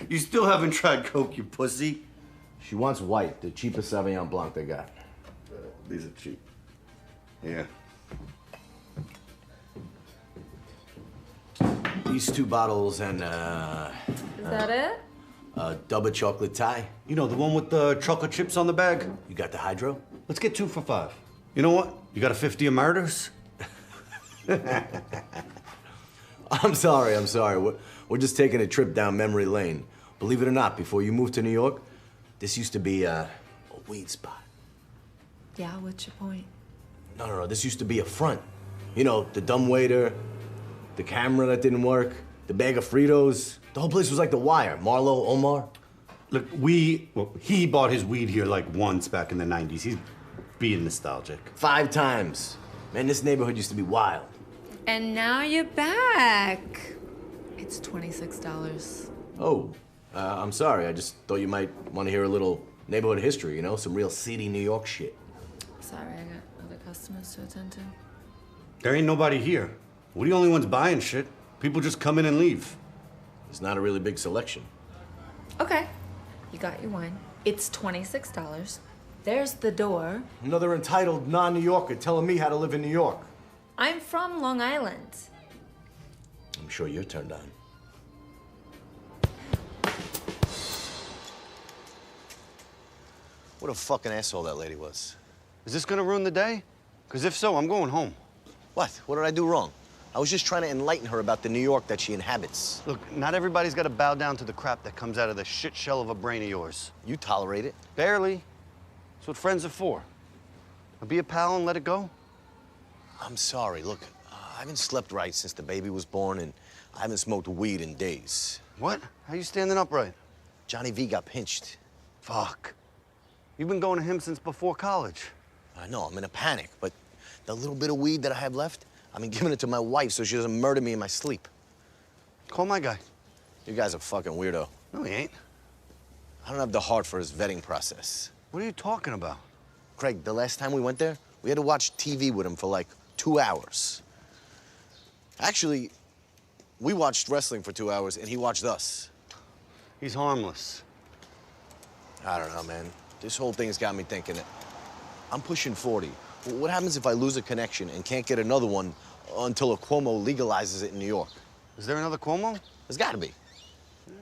You still haven't tried coke, you pussy. She wants white, the cheapest Sauvignon Blanc they got. These are cheap. Yeah. These 2 bottles and, Is that it? a double chocolate Thai. You know, the one with the chocolate chips on the bag? You got the hydro? Let's get 2 for $5. You know what? You got a 50 of murders? I'm sorry. We're just taking a trip down memory lane. Believe it or not, before you moved to New York, this used to be a weed spot. Yeah, what's your point? No, this used to be a front. You know, the dumb waiter, the camera that didn't work, the bag of Fritos. The whole place was like The Wire. Marlo, Omar. Look, he bought his weed here like once back in the 90s. He's being nostalgic. 5 times. Man, this neighborhood used to be wild. And now you're back. It's $26. Oh, I'm sorry. I just thought you might want to hear a little neighborhood history, you know? Some real seedy New York shit. Sorry, I got other customers to attend to. There ain't nobody here. We're the only ones buying shit. People just come in and leave. It's not a really big selection. Okay, you got your wine. It's $26. There's the door. Another entitled non-New Yorker telling me how to live in New York. I'm from Long Island. I'm sure you're turned on. What a fucking asshole that lady was. Is this gonna ruin the day? Because if so, I'm going home. What? What did I do wrong? I was just trying to enlighten her about the New York that she inhabits. Look, not everybody's got to bow down to the crap that comes out of the shit shell of a brain of yours. You tolerate it. Barely. That's what friends are for. Now be a pal and let it go. I'm sorry. Look, I haven't slept right since the baby was born, and I haven't smoked weed in days. What? How you standing upright? Johnny V got pinched. Fuck. You've been going to him since before college. I know, I'm in a panic, but the little bit of weed that I have left, I've been giving it to my wife so she doesn't murder me in my sleep. Call my guy. You guy's a fucking weirdo. No, he ain't. I don't have the heart for his vetting process. What are you talking about? Craig, the last time we went there, we had to watch TV with him for like 2 hours. Actually, we watched wrestling for 2 hours and he watched us. He's harmless. I don't know, man. This whole thing's got me thinking it. I'm pushing 40. What happens if I lose a connection and can't get another one until a Cuomo legalizes it in New York? Is there another Cuomo? There's gotta be. Yeah.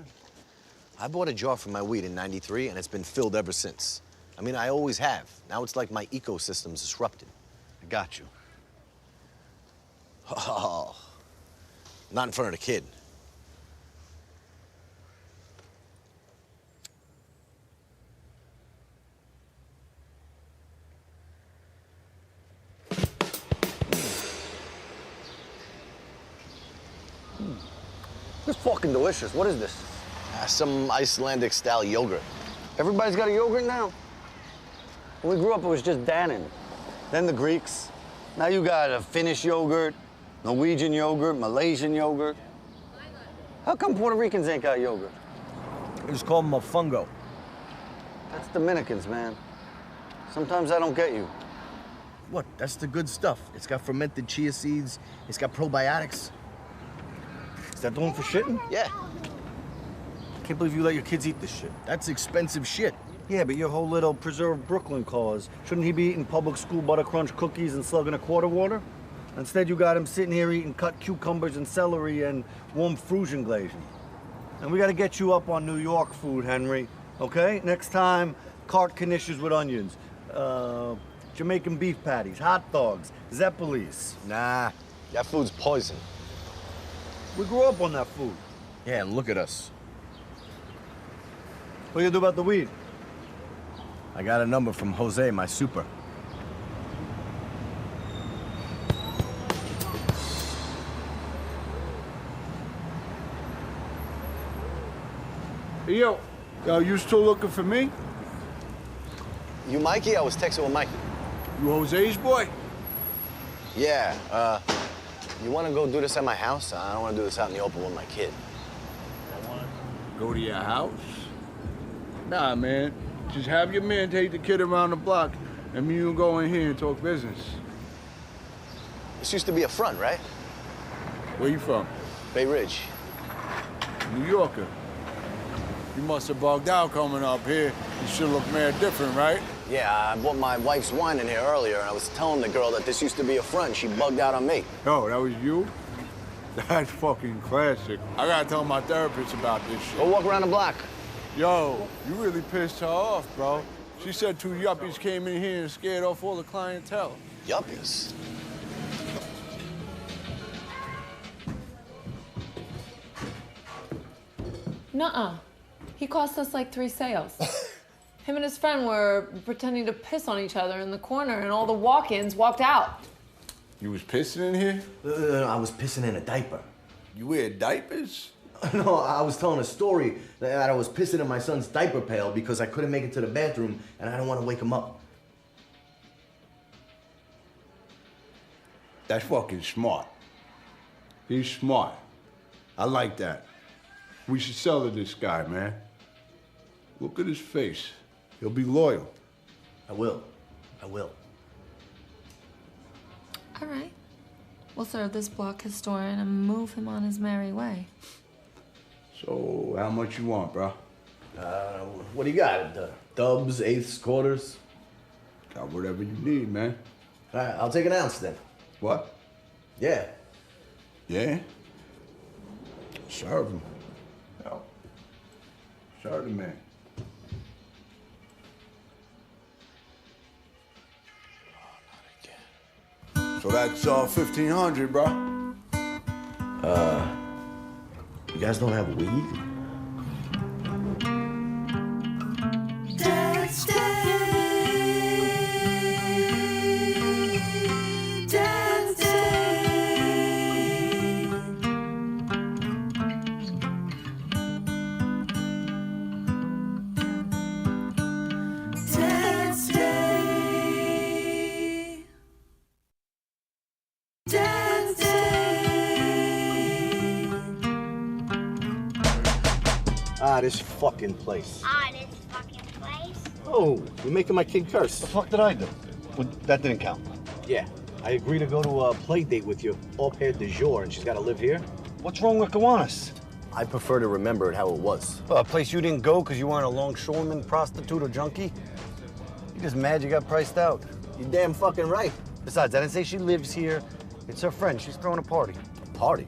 I bought a jar for my weed in '93 and it's been filled ever since. I mean, I always have. Now it's like my ecosystem's disrupted. I got you. Oh, not in front of the kid. This is fucking delicious. What is this? Some Icelandic-style yogurt. Everybody's got a yogurt now? When we grew up, it was just Dannon. Then the Greeks. Now you got a Finnish yogurt, Norwegian yogurt, Malaysian yogurt. How come Puerto Ricans ain't got yogurt? We just call them mofongo. That's Dominicans, man. Sometimes I don't get you. What? That's the good stuff. It's got fermented chia seeds. It's got probiotics. Is that the one for shitting? Yeah. Can't believe you let your kids eat this shit. That's expensive shit. Yeah, but your whole little Preserve Brooklyn cause, shouldn't he be eating public school butter crunch cookies and slugging a quart of water? Instead, you got him sitting here eating cut cucumbers and celery and warm Frisian glazing. And we gotta get you up on New York food, Henry, okay? Next time, cart knishes with onions, Jamaican beef patties, hot dogs, Zeppelis. Nah, that food's poison. We grew up on that food. Yeah, and look at us. What do you do about the weed? I got a number from Jose, my super. Hey, yo, you still looking for me? You Mikey? I was texting with Mikey. You Jose's boy? Yeah, You want to go do this at my house? I don't want to do this out in the open with my kid. Go to your house? Nah, man. Just have your man take the kid around the block, and me and you go in here and talk business. This used to be a front, right? Where you from? Bay Ridge. New Yorker. You must have bugged out coming up here. You should look mad different, right? Yeah, I bought my wife's wine in here earlier, and I was telling the girl that this used to be a front. She bugged out on me. Yo, that was you? That's fucking classic. I gotta tell my therapist about this shit. Go walk around the block. Yo, you really pissed her off, bro. She said 2 yuppies came in here and scared off all the clientele. Yuppies? Nuh-uh. He cost us like 3 sales. Him and his friend were pretending to piss on each other in the corner, and all the walk-ins walked out. You was pissing in here? I was pissing in a diaper. You wear diapers? No, I was telling a story that I was pissing in my son's diaper pail because I couldn't make it to the bathroom and I don't want to wake him up. That's fucking smart. He's smart. I like that. We should sell to this guy, man. Look at his face. He'll be loyal. I will. I will. All right. We'll serve this block historian and move him on his merry way. So, how much you want, bro? What do you got? Dubs, eighths, quarters? Got whatever you need, man. All right, I'll take an ounce then. What? Yeah. Yeah? Serve him. Yo. Serve the man. So that's 1,500, bro. You guys don't have weed? Dance Day. Dance Day. Dance Day. Dance Day. Ah, this fucking place. This fucking place. Oh, you're making my kid curse. The fuck did I do? Well, that didn't count. Yeah, I agreed to go to a play date with your au pair du jour, and she's got to live here. What's wrong with Kiwanis? I prefer to remember it how it was. A place you didn't go because you weren't a longshoreman, prostitute, or junkie? You're just mad you got priced out. You're damn fucking right. Besides, I didn't say she lives here. It's her friend. She's throwing a party. A party?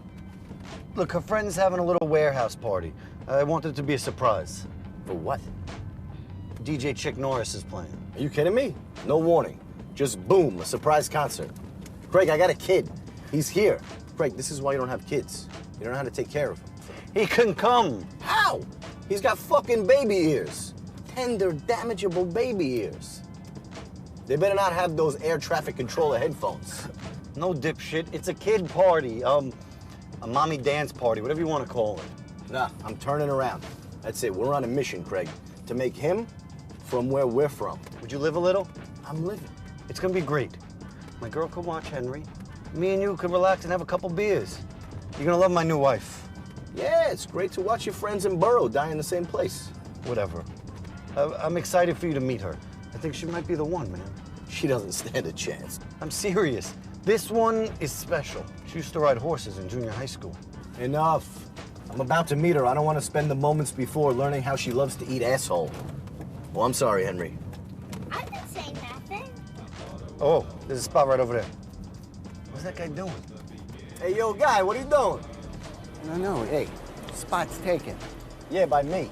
Look, her friend's having a little warehouse party. I wanted it to be a surprise. For what? DJ Chick Norris is playing. Are you kidding me? No warning. Just boom, a surprise concert. Craig, I got a kid. He's here. Craig, this is why you don't have kids. You don't know how to take care of him. He can come. How? He's got fucking baby ears. Tender, damageable baby ears. They better not have those air traffic controller headphones. No dipshit. It's a kid party. A mommy dance party, whatever you want to call it. Nah, I'm turning around. That's it. We're on a mission, Craig. To make him from where we're from. Would you live a little? I'm living. It's gonna be great. My girl could watch Henry. Me and you could relax and have a couple beers. You're gonna love my new wife. Yeah, it's great to watch your friends in Borough die in the same place. Whatever. I'm excited for you to meet her. I think she might be the one, man. She doesn't stand a chance. I'm serious. This one is special. She used to ride horses in junior high school. Enough. I'm about to meet her. I don't want to spend the moments before learning how she loves to eat asshole. Well, I'm sorry, Henry. I didn't say nothing. Oh, there's a spot right over there. What's that guy doing? Hey, yo, guy, what are you doing? No, hey, spot's taken. Yeah, by me.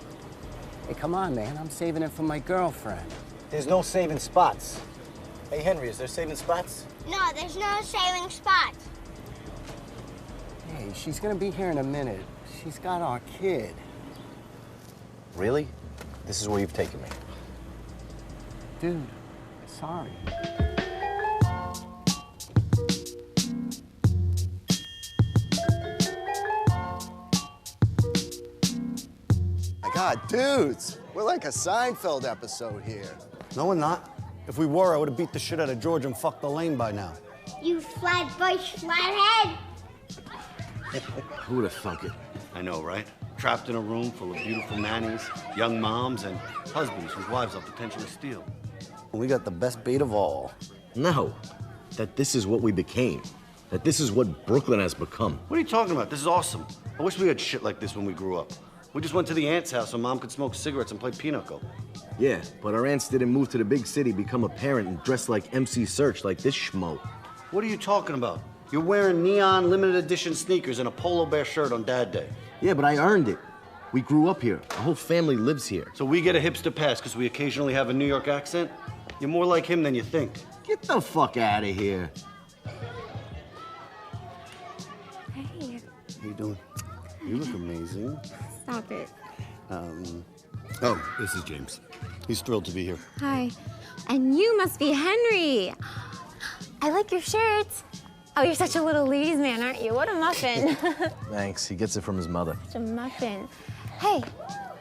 Hey, come on, man, I'm saving it for my girlfriend. There's no saving spots. Hey, Henry, is there saving spots? No, there's no saving spots. Hey, she's gonna be here in a minute. She's got our kid. Really? This is where you've taken me. Dude, sorry. My God, dudes, we're like a Seinfeld episode here. No, we're not. If we were, I would have beat the shit out of George and fucked the lane by now. You flatbush flathead. Who would have thunk it? I know, right? Trapped in a room full of beautiful nannies, young moms, and husbands whose wives will potentially steal. We got the best bait of all. No, that this is what we became. That this is what Brooklyn has become. What are you talking about? This is awesome. I wish we had shit like this when we grew up. We just went to the aunt's house so Mom could smoke cigarettes and play pinochle. Yeah, but our aunts didn't move to the big city, become a parent, and dress like MC Search like this schmo. What are you talking about? You're wearing neon limited edition sneakers and a polo bear shirt on Dad Day. Yeah, but I earned it. We grew up here. Our whole family lives here. So we get a hipster pass because we occasionally have a New York accent? You're more like him than you think. Get the fuck out of here. Hey. How you doing? You look amazing. Stop it. Oh, this is James. He's thrilled to be here. Hi. And you must be Henry. I like your shirt. Oh, you're such a little ladies' man, aren't you? What a muffin. Thanks. He gets it from his mother. Such a muffin. Hey,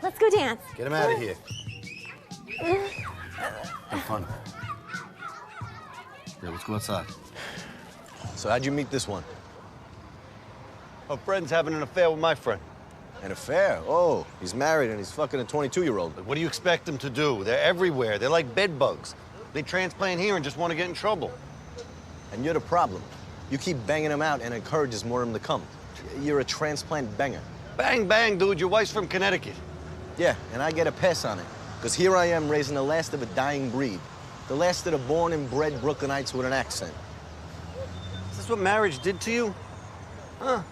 let's go dance. Get him out of here. Have fun. Yeah, let's go outside. So how'd you meet this one? A friend's having an affair with my friend. An affair? Oh, he's married and he's fucking a 22-year-old. What do you expect them to do? They're everywhere. They're like bed bugs. They transplant here and just want to get in trouble. And you're the problem. You keep banging him out and encourages more of them to come. You're a transplant banger. Bang, bang, dude. Your wife's from Connecticut. Yeah, and I get a pass on it. Because here I am raising the last of a dying breed. The last of the born and bred Brooklynites with an accent. Is this what marriage did to you? Huh?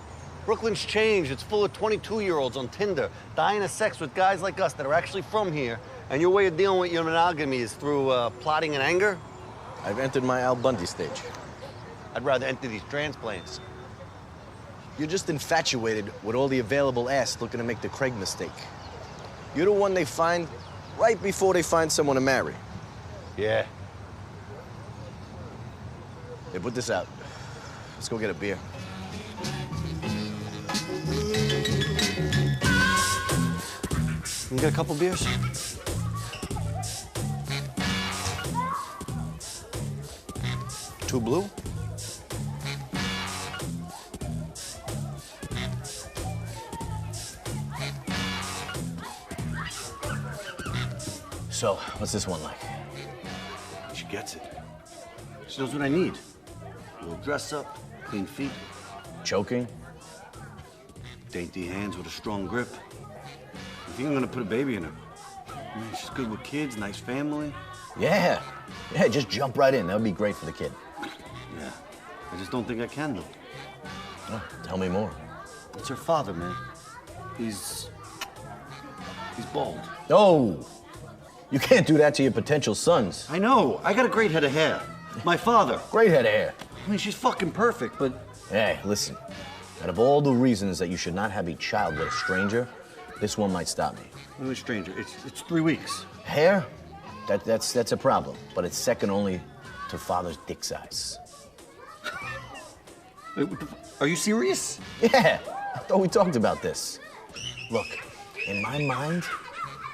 Brooklyn's changed. It's full of 22-year-olds on Tinder, dying of sex with guys like us that are actually from here. And your way of dealing with your monogamy is through plotting and anger? I've entered my Al Bundy stage. I'd rather enter these transplants. You're just infatuated with all the available ass looking to make the Craig mistake. You're the one they find right before they find someone to marry. Yeah. Hey, put this out. Let's go get a beer. You get a couple beers? Two blue? So, what's this one like? She gets it. She knows what I need. A little dress up, clean feet. Choking? Dainty hands with a strong grip. I think I'm gonna put a baby in her. I mean, she's good with kids, nice family. Yeah. Yeah, just jump right in. That would be great for the kid. Yeah. I just don't think I can, though. Oh, tell me more. It's her father, man. He's bald. Oh! You can't do that to your potential sons. I know. I got a great head of hair. My father. Great head of hair. I mean, she's fucking perfect, but... Hey, listen. Out of all the reasons that you should not have a child with a stranger, this one might stop me. I'm a stranger. It's 3 weeks. Hair? That's a problem, but it's second only to father's dick size. Wait, are you serious? Yeah, I thought we talked about this. Look, in my mind,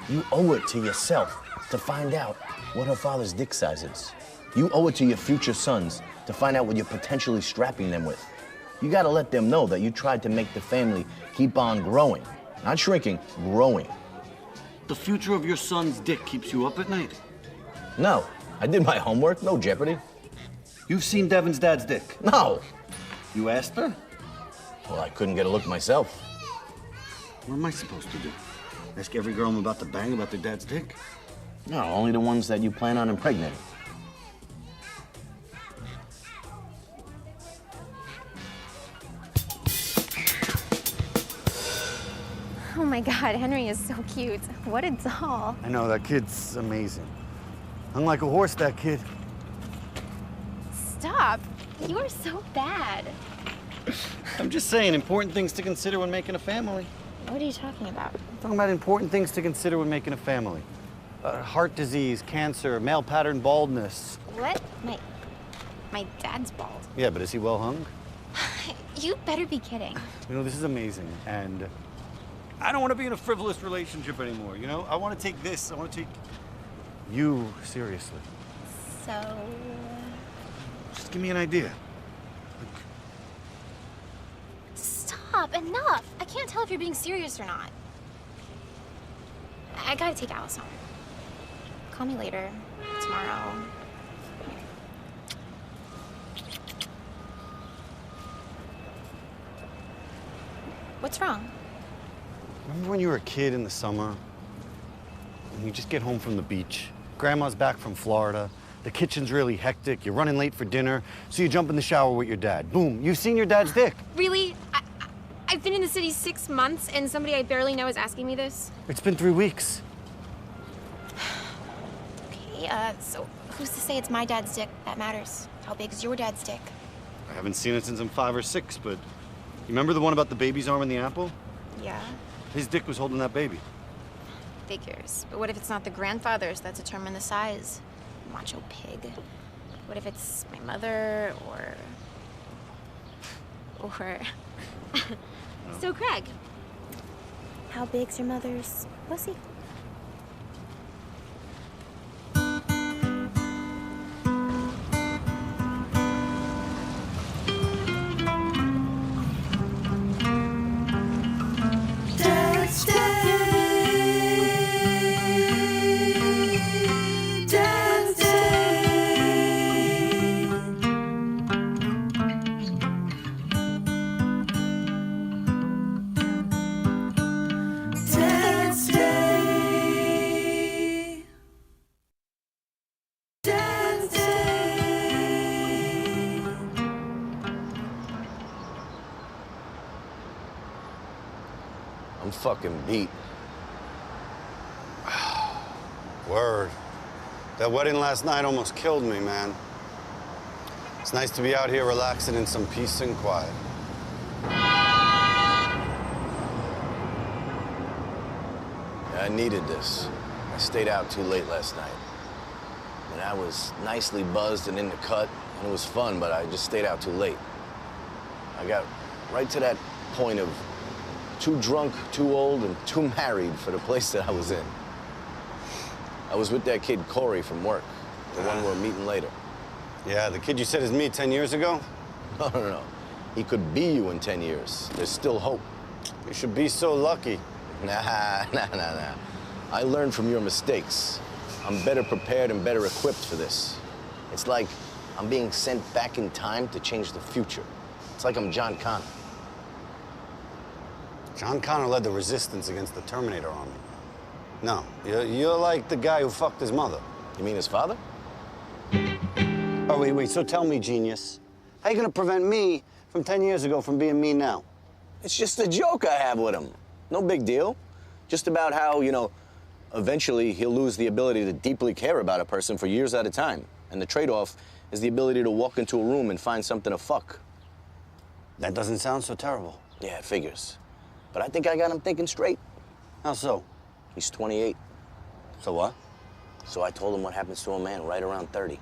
you owe it to yourself to find out what her father's dick size is. You owe it to your future sons to find out what you're potentially strapping them with. You gotta let them know that you tried to make the family keep on growing. Not shrinking, growing. The future of your son's dick keeps you up at night? No, I did my homework, no jeopardy. You've seen Devin's dad's dick? No. You asked her? Well, I couldn't get a look myself. What am I supposed to do? Ask every girl I'm about to bang about their dad's dick? No, only the ones that you plan on impregnating. Oh my God, Henry is so cute. What a doll. I know, that kid's amazing. Hung like a horse, that kid. Stop. You are so bad. I'm just saying, important things to consider when making a family. What are you talking about? I'm talking about important things to consider when making a family. Heart disease, cancer, male pattern baldness. What? My dad's bald. Yeah, but is he well hung? You better be kidding. You know, this is amazing, and I don't want to be in a frivolous relationship anymore, you know? I want to take this, I want to take you seriously. So... Just give me an idea. Stop. Stop, enough. I can't tell if you're being serious or not. I gotta take Alice home. Call me later, tomorrow. What's wrong? Remember when you were a kid in the summer? And you just get home from the beach. Grandma's back from Florida. The kitchen's really hectic. You're running late for dinner. So you jump in the shower with your dad. Boom, you've seen your dad's dick. Really? I've been in the city 6 months and somebody I barely know is asking me this? It's been 3 weeks. Okay, so who's to say it's my dad's dick that matters? How big's your dad's dick? I haven't seen it since I'm 5 or 6, but you remember the one about the baby's arm in the apple? Yeah, His dick was holding that baby. figures. But what if it's not the grandfathers that determine the size? Macho pig. What if it's my mother or... So, Craig, how big's your mother's pussy? I'm fucking beat. Word. That wedding last night almost killed me, man. It's nice to be out here relaxing in some peace and quiet. I needed this. I stayed out too late last night. And I was nicely buzzed and in the cut, and it was fun, but I just stayed out too late. I got right to that point of too drunk, too old, and too married for the place that I was in. I was with that kid Corey from work, the one we're meeting later. Yeah, the kid you said is me 10 years ago? No. He could be you in 10 years. There's still hope. You should be so lucky. Nah. I learned from your mistakes. I'm better prepared and better equipped for this. It's like I'm being sent back in time to change the future. It's like I'm John Connor. John Connor led the resistance against the Terminator army. No, you're like the guy who fucked his mother. You mean his father? Oh, wait, so tell me, genius, how you gonna prevent me from 10 years ago from being me now? It's just a joke I have with him. No big deal. Just about how, eventually he'll lose the ability to deeply care about a person for years at a time. And the trade-off is the ability to walk into a room and find something to fuck. That doesn't sound so terrible. Yeah, it figures. But I think I got him thinking straight. How so? He's 28. So what? So I told him what happens to a man right around 30.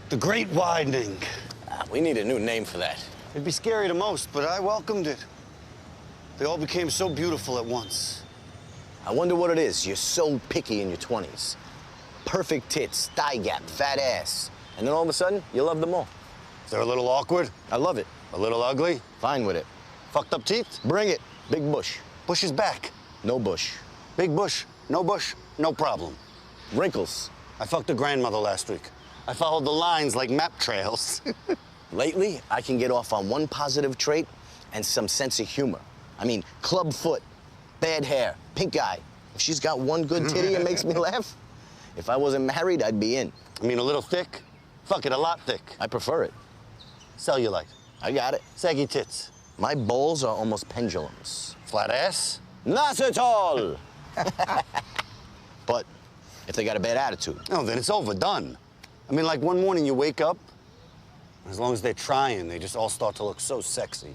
The Great Widening. We need a new name for that. It'd be scary to most, but I welcomed it. They all became so beautiful at once. I wonder what it is. You're so picky in your 20s. Perfect tits, thigh gap, fat ass. And then all of a sudden, you love them all. Is there a little awkward? I love it. A little ugly? Fine with it. Fucked up teeth? Bring it. Big bush. Bush is back. No bush. Big bush, no problem. Wrinkles. I fucked a grandmother last week. I followed the lines like map trails. Lately, I can get off on one positive trait and some sense of humor. I mean, club foot, bad hair, pink eye. If she's got one good titty, it makes me laugh. If I wasn't married, I'd be in. I mean, a little thick? Fuck it, a lot thick. I prefer it. Cellulite. I got it. Saggy tits. My balls are almost pendulums. Flat ass? Not at all. But if they got a bad attitude. No, then it's overdone. I mean, like one morning you wake up, as long as they're trying, they just all start to look so sexy.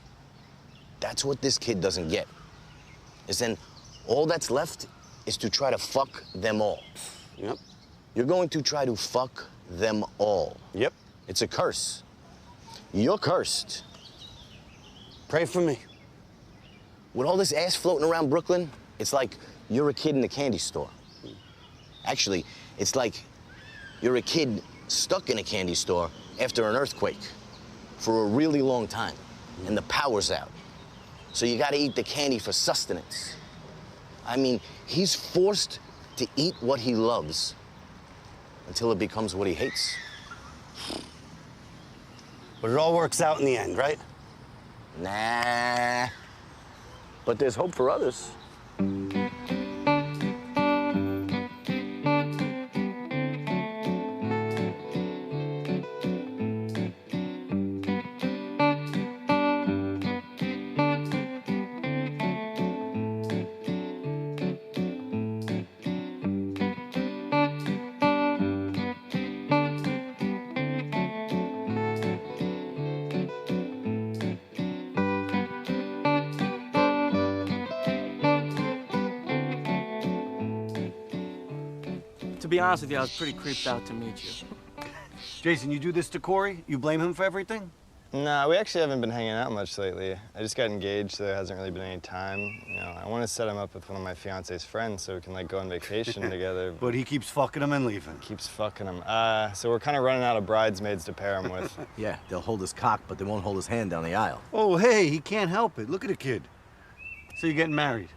That's what this kid doesn't get. Is then all that's left is to try to fuck them all. Yep. You're going to try to fuck them all. Yep. It's a curse. You're cursed. Pray for me. With all this ass floating around Brooklyn, it's like you're a kid in a candy store. Actually, it's like you're a kid stuck in a candy store after an earthquake for a really long time. and the power's out. So you gotta eat the candy for sustenance. I mean, he's forced to eat what he loves until it becomes what he hates. But it all works out in the end, right? Nah. But there's hope for others. To be honest with you, I was pretty creeped out to meet you. Jason, you do this to Corey? You blame him for everything? Nah, we actually haven't been hanging out much lately. I just got engaged, so there hasn't really been any time. You know, I want to set him up with one of my fiance's friends so we can like go on vacation together. But he keeps fucking him and leaving. Keeps fucking him. So we're kind of running out of bridesmaids to pair him with. Yeah, they'll hold his cock, but they won't hold his hand down the aisle. Oh, hey, he can't help it. Look at the kid. So you're getting married.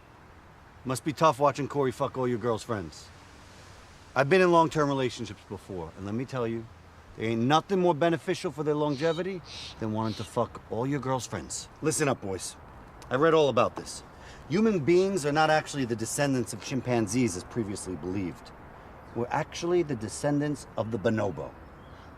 Must be tough watching Corey fuck all your girls' friends. I've been in long-term relationships before, and let me tell you, there ain't nothing more beneficial for their longevity than wanting to fuck all your girls' friends. Listen up, boys. I read all about this. Human beings are not actually the descendants of chimpanzees as previously believed. We're actually the descendants of the bonobo,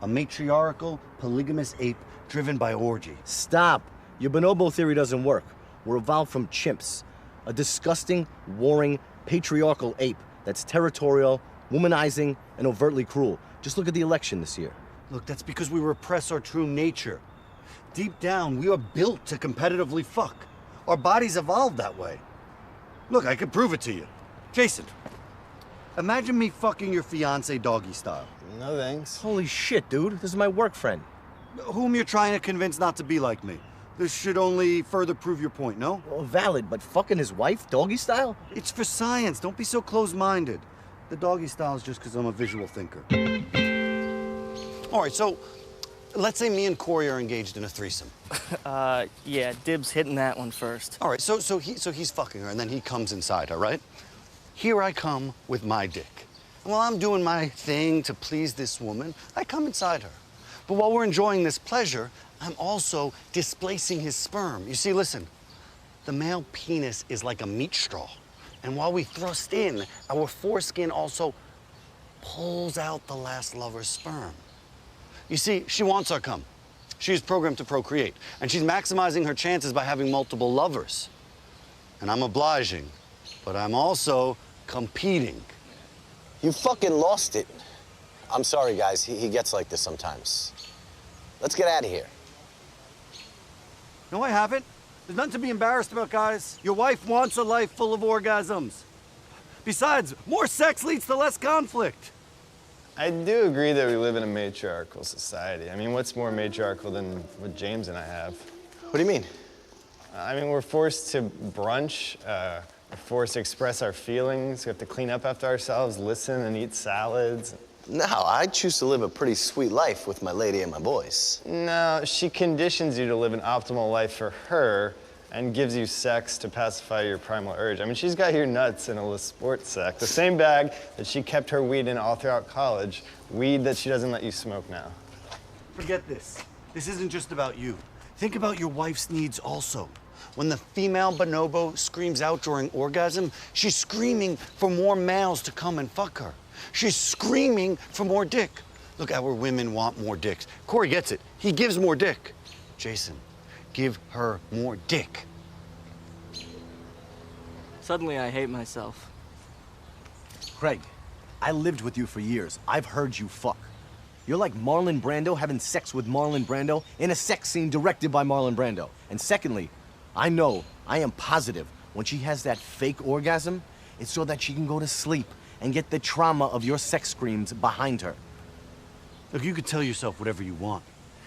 a matriarchal, polygamous ape driven by orgy. Stop. Your bonobo theory doesn't work. We're evolved from chimps, a disgusting, warring, patriarchal ape that's territorial, womanizing, and overtly cruel. Just look at the election this year. Look, that's because we repress our true nature. Deep down, we are built to competitively fuck. Our bodies evolved that way. Look, I can prove it to you. Jason, imagine me fucking your fiance doggy style. No thanks. Holy shit, dude. This is my work friend. Whom you're trying to convince not to be like me. This should only further prove your point, no? Well, valid, but fucking his wife, doggy style? It's for science. Don't be so close-minded. The doggy style is just because I'm a visual thinker. All right, so let's say me and Corey are engaged in a threesome. Yeah, Dib's hitting that one first. All right, so he's fucking her, and then he comes inside her, right? Here I come with my dick. And while I'm doing my thing to please this woman, I come inside her. But while we're enjoying this pleasure, I'm also displacing his sperm. You see, listen, the male penis is like a meat straw. And while we thrust in, our foreskin also pulls out the last lover's sperm. You see, she wants our cum. She's programmed to procreate, and she's maximizing her chances by having multiple lovers. And I'm obliging, but I'm also competing. You fucking lost it. I'm sorry, guys. He gets like this sometimes. Let's get out of here. No, I haven't. There's nothing to be embarrassed about, guys. Your wife wants a life full of orgasms. Besides, more sex leads to less conflict. I do agree that we live in a matriarchal society. I mean, what's more matriarchal than what James and I have? What do you mean? I mean, we're forced to brunch, we're forced to express our feelings, we have to clean up after ourselves, listen and eat salads. No, I choose to live a pretty sweet life with my lady and my boys. No, she conditions you to live an optimal life for her and gives you sex to pacify your primal urge. I mean, she's got your nuts in a sports sack. The same bag that she kept her weed in all throughout college, weed that she doesn't let you smoke now. Forget this. This isn't just about you. Think about your wife's needs also. When the female bonobo screams out during orgasm, she's screaming for more males to come and fuck her. She's screaming for more dick. Look, our women want more dicks. Corey gets it. He gives more dick. Jason, give her more dick. Suddenly, I hate myself. Craig, I lived with you for years. I've heard you fuck. You're like Marlon Brando having sex with Marlon Brando in a sex scene directed by Marlon Brando. And secondly, I am positive when she has that fake orgasm, it's so that she can go to sleep and get the trauma of your sex screams behind her. Look, you can tell yourself whatever you want.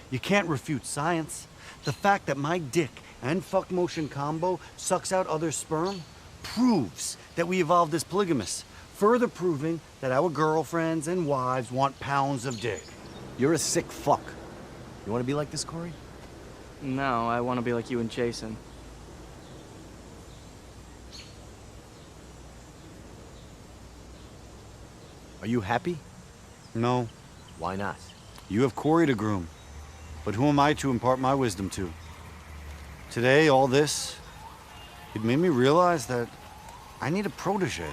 You can't refute science. The fact that my dick and fuck motion combo sucks out other sperm proves that we evolved as polygamists, further proving that our girlfriends and wives want pounds of dick. You're a sick fuck. You want to be like this, Corey? No, I want to be like you and Jason. Are you happy? No. Why not? You have Corey to groom. But who am I to impart my wisdom to? Today, all this, it made me realize that I need a protege.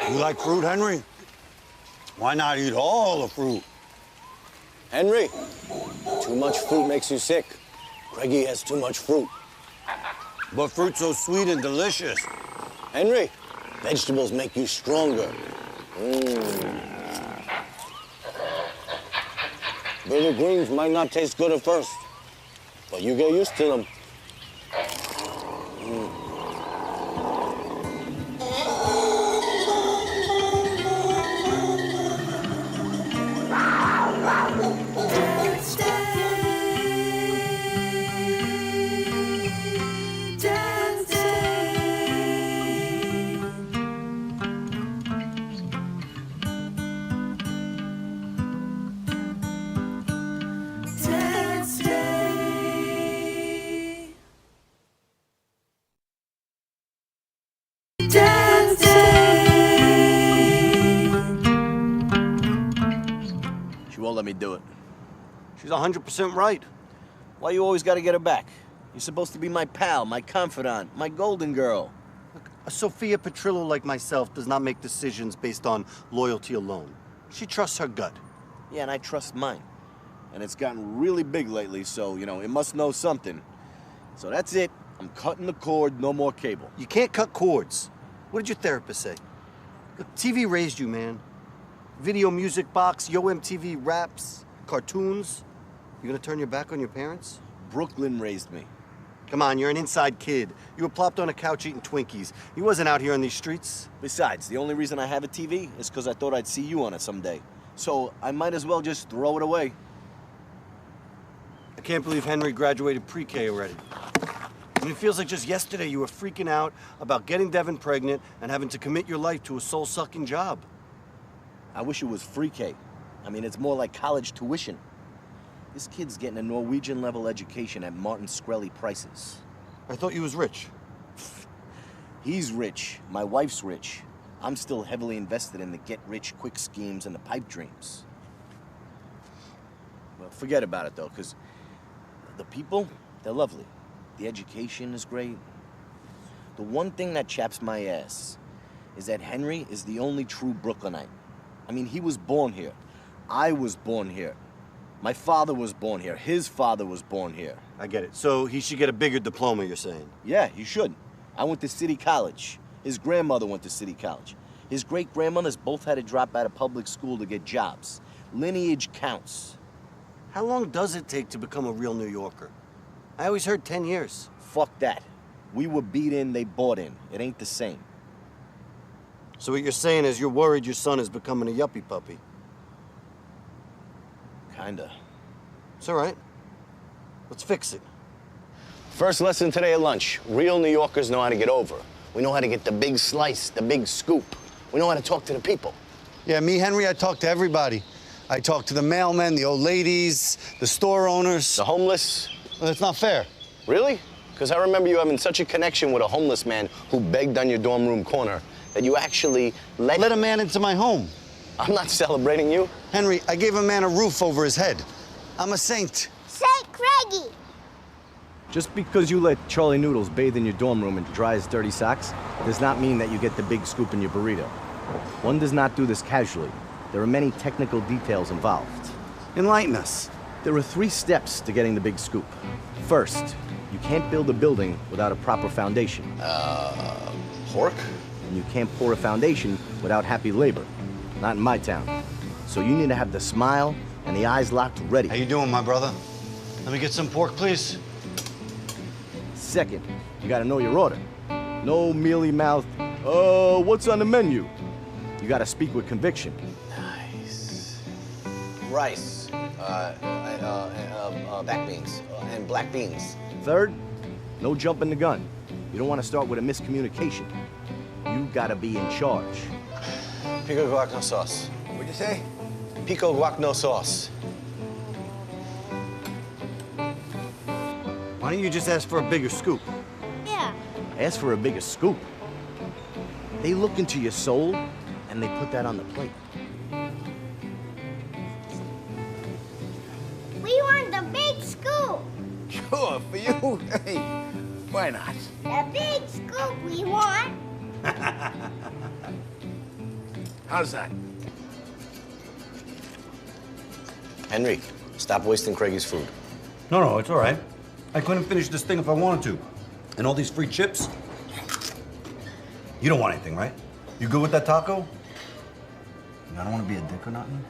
You like fruit, Henry? Why not eat all the fruit? Henry, too much fruit makes you sick. Greggy has too much fruit. But fruit's so sweet and delicious. Henry, vegetables make you stronger. Bitter greens might not taste good at first, but you get used to them. She won't let me do it. She's 100% right. Why you always gotta get her back? You're supposed to be my pal, my confidant, my golden girl. Look, a Sophia Petrillo like myself does not make decisions based on loyalty alone. She trusts her gut. Yeah, and I trust mine. And it's gotten really big lately, so, you know, it must know something. So that's it. I'm cutting the cord, no more cable. You can't cut cords. What did your therapist say? Look, TV raised you, man. Video music box, Yo MTV raps, cartoons. You gonna turn your back on your parents? Brooklyn raised me. Come on, you're an inside kid. You were plopped on a couch eating Twinkies. You wasn't out here on these streets. Besides, the only reason I have a TV is because I thought I'd see you on it someday. So I might as well just throw it away. I can't believe Henry graduated pre-K already. I mean, it feels like just yesterday you were freaking out about getting Devin pregnant and having to commit your life to a soul-sucking job. I wish it was free K. I mean, it's more like college tuition. This kid's getting a Norwegian-level education at Martin Shkreli prices. I thought you was rich. He's rich. My wife's rich. I'm still heavily invested in the get-rich-quick schemes and the pipe dreams. Well, forget about it, though, because the people, they're lovely. The education is great. The one thing that chaps my ass is that Henry is the only true Brooklynite. I mean, he was born here. I was born here. My father was born here. His father was born here. I get it. So he should get a bigger diploma, you're saying? Yeah, he should. I went to City College. His grandmother went to City College. His great-grandmothers both had to drop out of public school to get jobs. Lineage counts. How long does it take to become a real New Yorker? I always heard 10 years. Fuck that. We were beat in, they bought in. It ain't the same. So what you're saying is you're worried your son is becoming a yuppie puppy? Kinda. It's all right. Let's fix it. First lesson today at lunch. Real New Yorkers know how to get over. We know how to get the big slice, the big scoop. We know how to talk to the people. Yeah, me, Henry, I talk to everybody. I talk to the mailmen, the old ladies, the store owners. The homeless. Well, that's not fair. Really? Because I remember you having such a connection with a homeless man who begged on your dorm room corner that you actually let a man into my home. I'm not celebrating you. Henry, I gave a man a roof over his head. I'm a saint. Saint Craigie. Just because you let Charlie Noodles bathe in your dorm room and dry his dirty socks does not mean that you get the big scoop in your burrito. One does not do this casually. There are many technical details involved. Enlighten us. There are 3 steps to getting the big scoop. First, you can't build a building without a proper foundation. Pork? And you can't pour a foundation without happy labor. Not in my town. So you need to have the smile and the eyes locked ready. How you doing, my brother? Let me get some pork, please. Second, you gotta know your order. No mealy-mouthed, what's on the menu? You gotta speak with conviction. Nice. Rice, back beans, and black beans. Third, no jumping the gun. You don't want to start with a miscommunication. You gotta be in charge. Pico guac no sauce. What'd you say? Pico guac no sauce. Why don't you just ask for a bigger scoop? Yeah. Ask for a bigger scoop. They look into your soul, and they put that on the plate. We want the big scoop. Sure, for you. Hey, why not? The big scoop we want. How's that? Henry, stop wasting Craigie's food. No, it's all right. I couldn't finish this thing if I wanted to. And all these free chips? You don't want anything, right? You good with that taco? I don't want to be a dick or nothing,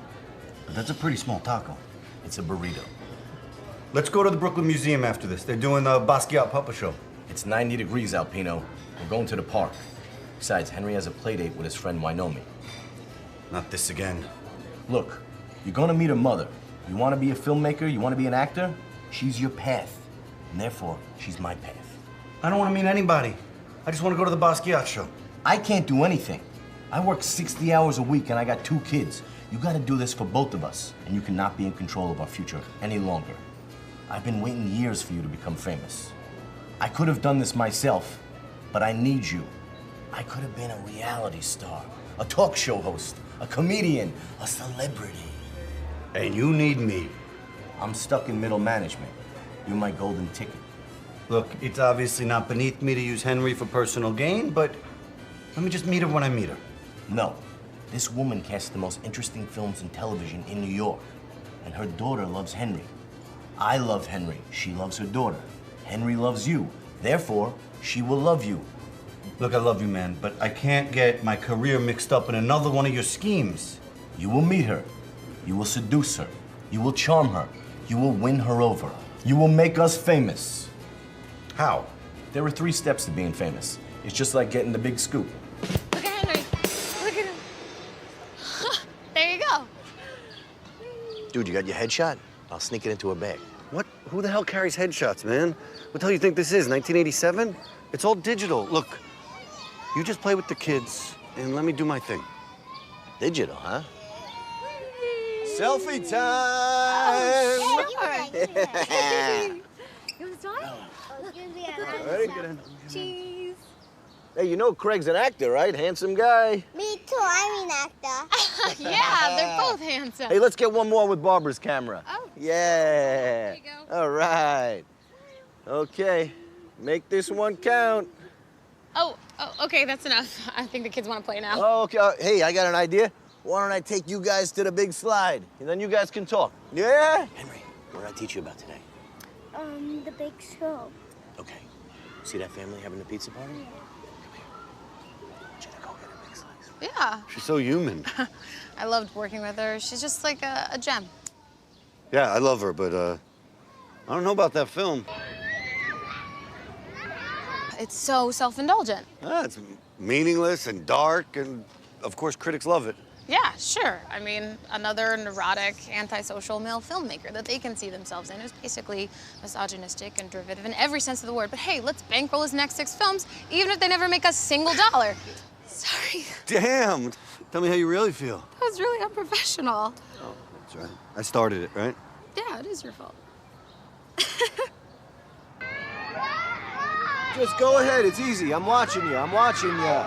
but that's a pretty small taco. It's a burrito. Let's go to the Brooklyn Museum after this. They're doing the Basquiat puppet show. It's 90 degrees out, Pino. We're going to the park. Besides, Henry has a play date with his friend Wyoming. Not this again. Look, you're gonna meet her mother. You wanna be a filmmaker? You wanna be an actor? She's your path. And therefore, she's my path. I don't want to meet anybody. I just want to go to the Basquiat show. I can't do anything. I work 60 hours a week and I got 2 kids. You gotta do this for both of us, and you cannot be in control of our future any longer. I've been waiting years for you to become famous. I could have done this myself, but I need you. I could have been a reality star, a talk show host, a comedian, a celebrity. And you need me. I'm stuck in middle management. You're my golden ticket. Look, it's obviously not beneath me to use Henry for personal gain, but let me just meet her when I meet her. No. This woman casts the most interesting films in television in New York, and her daughter loves Henry. I love Henry. She loves her daughter. Henry loves you. Therefore, she will love you. Look, I love you, man, but I can't get my career mixed up in another one of your schemes. You will meet her. You will seduce her. You will charm her. You will win her over. You will make us famous. How? There are 3 steps to being famous. It's just like getting the big scoop. Look at Henry. Look at him. There you go. Dude, you got your headshot? I'll sneak it into a bag. What? Who the hell carries headshots, man? What the hell you think this is, 1987? It's all digital. Look, you just play with the kids and let me do my thing. Digital, huh? Selfie time! You want to try? Ready? Cheese. Hey, you know Craig's an actor, right? Handsome guy. Me too, I'm an actor. Yeah, they're both handsome. Hey, let's get one more with Barbara's camera. Oh. Yeah. There you go. All right. Okay, make this one count. Oh, okay, that's enough. I think the kids want to play now. Oh, okay. Hey, I got an idea. Why don't I take you guys to the big slide, and then you guys can talk. Yeah? Henry, what did I teach you about today? The big scoop. Okay. See that family having a pizza party? Come here. I want you to go get a big slice. Yeah. She's so human. I loved working with her. She's just like a gem. Yeah, I love her, but I don't know about that film. It's so self-indulgent. It's meaningless and dark, and of course critics love it. Yeah, sure. I mean, another neurotic, antisocial male filmmaker that they can see themselves in who's basically misogynistic and derivative in every sense of the word. But hey, let's bankroll his next 6 films, even if they never make a single dollar. Sorry. Damn! Tell me how you really feel. That was really unprofessional. Oh, that's right. I started it, right? Yeah, it is your fault. Just go ahead. It's easy. I'm watching you. I'm watching you.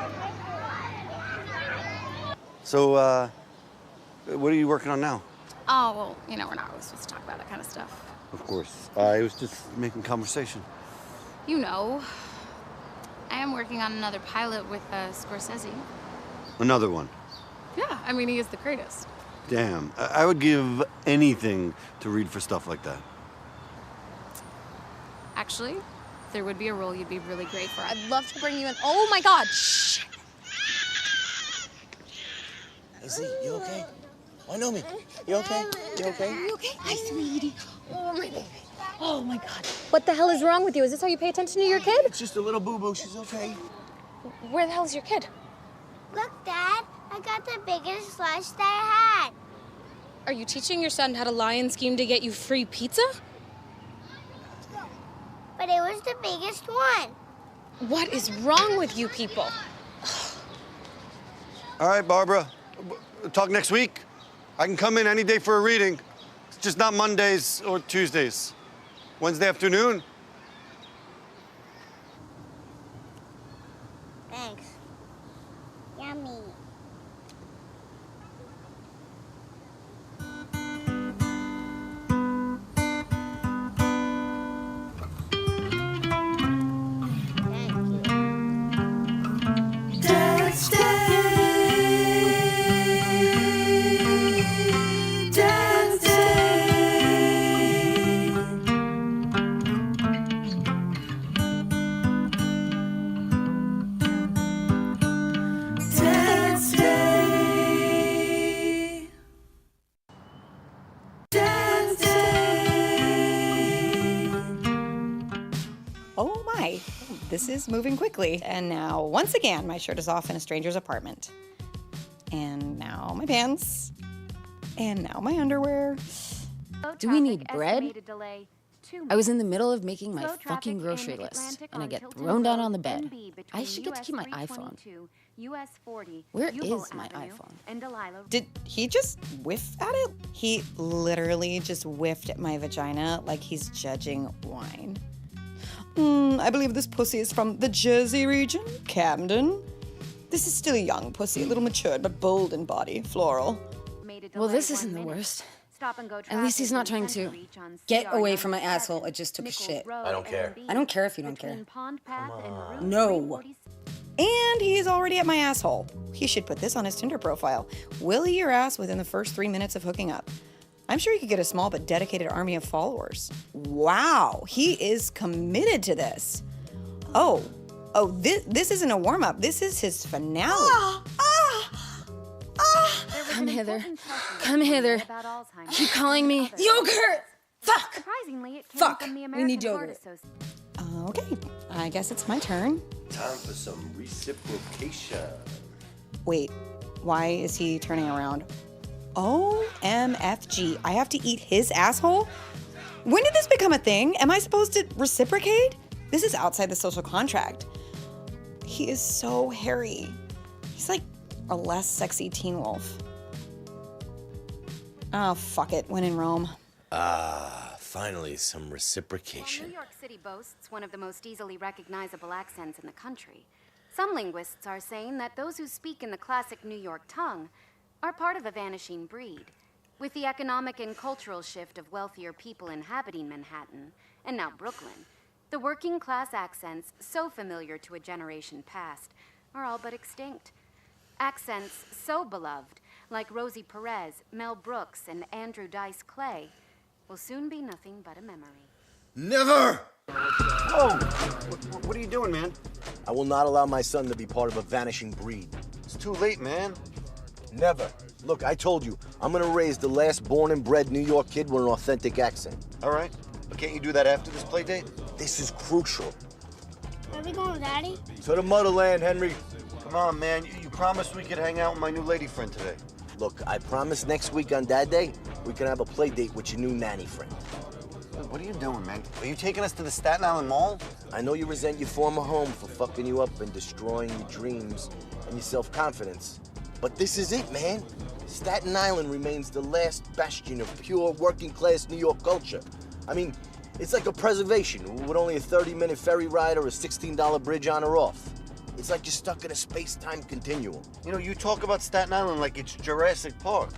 So, what are you working on now? Oh, well, you know, we're not really supposed to talk about that kind of stuff. Of course. I was just making conversation. You know, I am working on another pilot with Scorsese. Another one. Yeah, I mean, he is the greatest. Damn. I would give anything to read for stuff like that. Actually, if there would be a role you'd be really great for. I'd love to bring you in. Oh my God! Shh. Hey, Z, you okay? I know me. You okay? You okay? Are you okay? Hi, sweetie. Oh, my baby. Oh, my God. What the hell is wrong with you? Is this how you pay attention to your kid? It's just a little boo-boo. She's okay. Where the hell is your kid? Look, Dad, I got the biggest slice that I had. Are you teaching your son how to lie and scheme to get you free pizza? But it was the biggest one. What is wrong with you people? All right, Barbara. Talk next week. I can come in any day for a reading. It's just not Mondays or Tuesdays. Wednesday afternoon? Thanks. Yummy. Dance Day. Dance Day. Dance Day. Dance Day. Oh my, this is moving quickly. And now, once again, my shirt is off in a stranger's apartment. And now my pants. And now my underwear. Do we need bread? I was in the middle of making my fucking grocery list, and I get thrown down on the bed. I should get to keep my iPhone. Where is my iPhone? Did he just whiff at it? He literally just whiffed at my vagina like he's judging wine. I believe this pussy is from the Jersey region, Camden. This is still a young pussy, a little matured, but bold in body, floral. Well, this isn't the worst. At least he's not trying to. Get away from my asshole. I just took a shit. I don't care. I don't care if you don't care. No. And he's already at my asshole. He should put this on his Tinder profile. Will he your ass within the first 3 minutes of hooking up? I'm sure he could get a small but dedicated army of followers. Wow, he is committed to this. Oh, this isn't a warm-up. This is his finale. Come hither. Come hither. Keep calling me. Yogurt! Fuck! Surprisingly, it came Fuck! from the We need American yogurt. Heart Association. Okay, I guess it's my turn. Time for some reciprocation. Wait, why is he turning around? OMFG, I have to eat his asshole? When did this become a thing? Am I supposed to reciprocate? This is outside the social contract. He is so hairy. He's like a less sexy Teen Wolf. Oh, fuck it, when in Rome. Finally some reciprocation. New York City boasts one of the most easily recognizable accents in the country. Some linguists are saying that those who speak in the classic New York tongue are part of a vanishing breed. With the economic and cultural shift of wealthier people inhabiting Manhattan, and now Brooklyn, the working class accents, so familiar to a generation past, are all but extinct. Accents so beloved, like Rosie Perez, Mel Brooks, and Andrew Dice Clay, will soon be nothing but a memory. Never! Whoa! What are you doing, man? I will not allow my son to be part of a vanishing breed. It's too late, man. Never. Look, I told you, I'm gonna raise the last born and bred New York kid with an authentic accent. All right, but can't you do that after this play date? This is crucial. Where are we going, Daddy? To the motherland, Henry. Come on, man. You promised we could hang out with my new lady friend today. Look, I promise next week on Dad Day, we can have a play date with your new nanny friend. What are you doing, man? Are you taking us to the Staten Island Mall? I know you resent your former home for fucking you up and destroying your dreams and your self-confidence. But this is it, man. Staten Island remains the last bastion of pure working-class New York culture. I mean, it's like a preservation with only a 30-minute ferry ride or a $16 bridge on or off. It's like you're stuck in a space-time continuum. You know, you talk about Staten Island like it's Jurassic Park.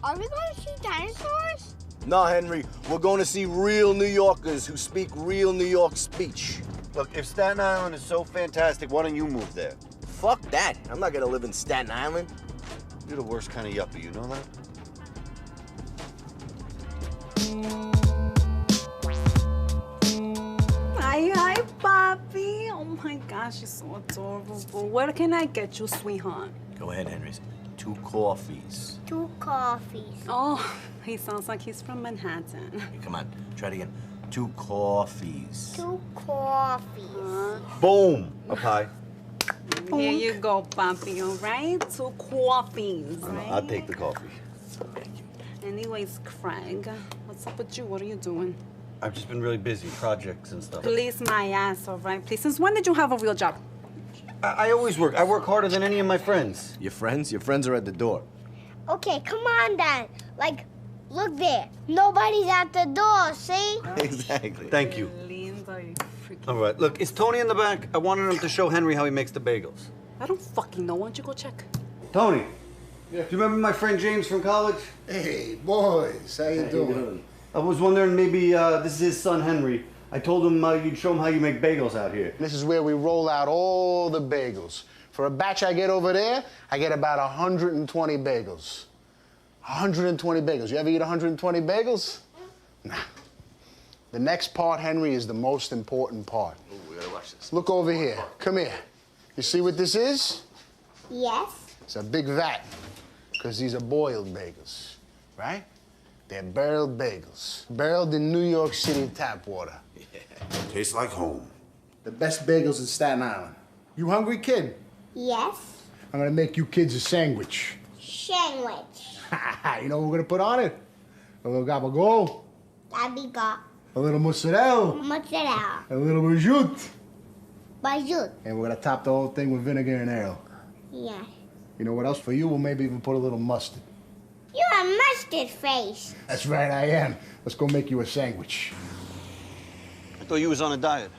Are we going to see dinosaurs? No, Henry, we're going to see real New Yorkers who speak real New York speech. Look, if Staten Island is so fantastic, why don't you move there? Fuck that. I'm not gonna live in Staten Island. You're the worst kind of yuppie, you know that? Hi, Papi. Oh my gosh, you're so adorable. What can I get you, sweetheart? Go ahead, Henry. 2 coffees. 2 coffees. Oh, he sounds like he's from Manhattan. Hey, come on, try it again. 2 coffees. 2 coffees. Boom! Up high. Here you go, Papi, all right? 2 coffees, right? I'll take the coffee. Anyways, Craig, what's up with you? What are you doing? I've just been really busy, projects and stuff. Please, my ass, all right? Please, since when did you have a real job? I always work. I work harder than any of my friends. Your friends? Your friends are at the door. Okay, come on then. Like, look there. Nobody's at the door, see? Exactly. Thank you. Linda, you freaking... All right, look, is Tony in the back? I wanted him to show Henry how he makes the bagels. I don't fucking know. Why don't you go check? Tony, do you remember my friend James from college? Hey, boys, how you doing? I was wondering, maybe this is his son, Henry. I told him you'd show him how you make bagels out here. This is where we roll out all the bagels. For a batch I get over there, I get about 120 bagels. 120 bagels. You ever eat 120 bagels? Nah. The next part, Henry, is the most important part. Ooh, we gotta watch this. Look over here. Come here. You see what this is? Yes. It's a big vat, because these are boiled bagels, right? They're barreled bagels. Barreled in New York City tap water. Yeah. Tastes like home. The best bagels in Staten Island. You hungry, kid? Yes. I'm gonna make you kids a sandwich. Sandwich. You know what we're gonna put on it? A little gabagool, Gabiga. a little mozzarella, Mozzarella. a little prosciutto. Bajut. And we're gonna top the whole thing with vinegar and ale. Yeah. You know what else for you? We'll maybe even put a little mustard. You're a mustard face. That's right, I am. Let's go make you a sandwich. I thought you was on a diet.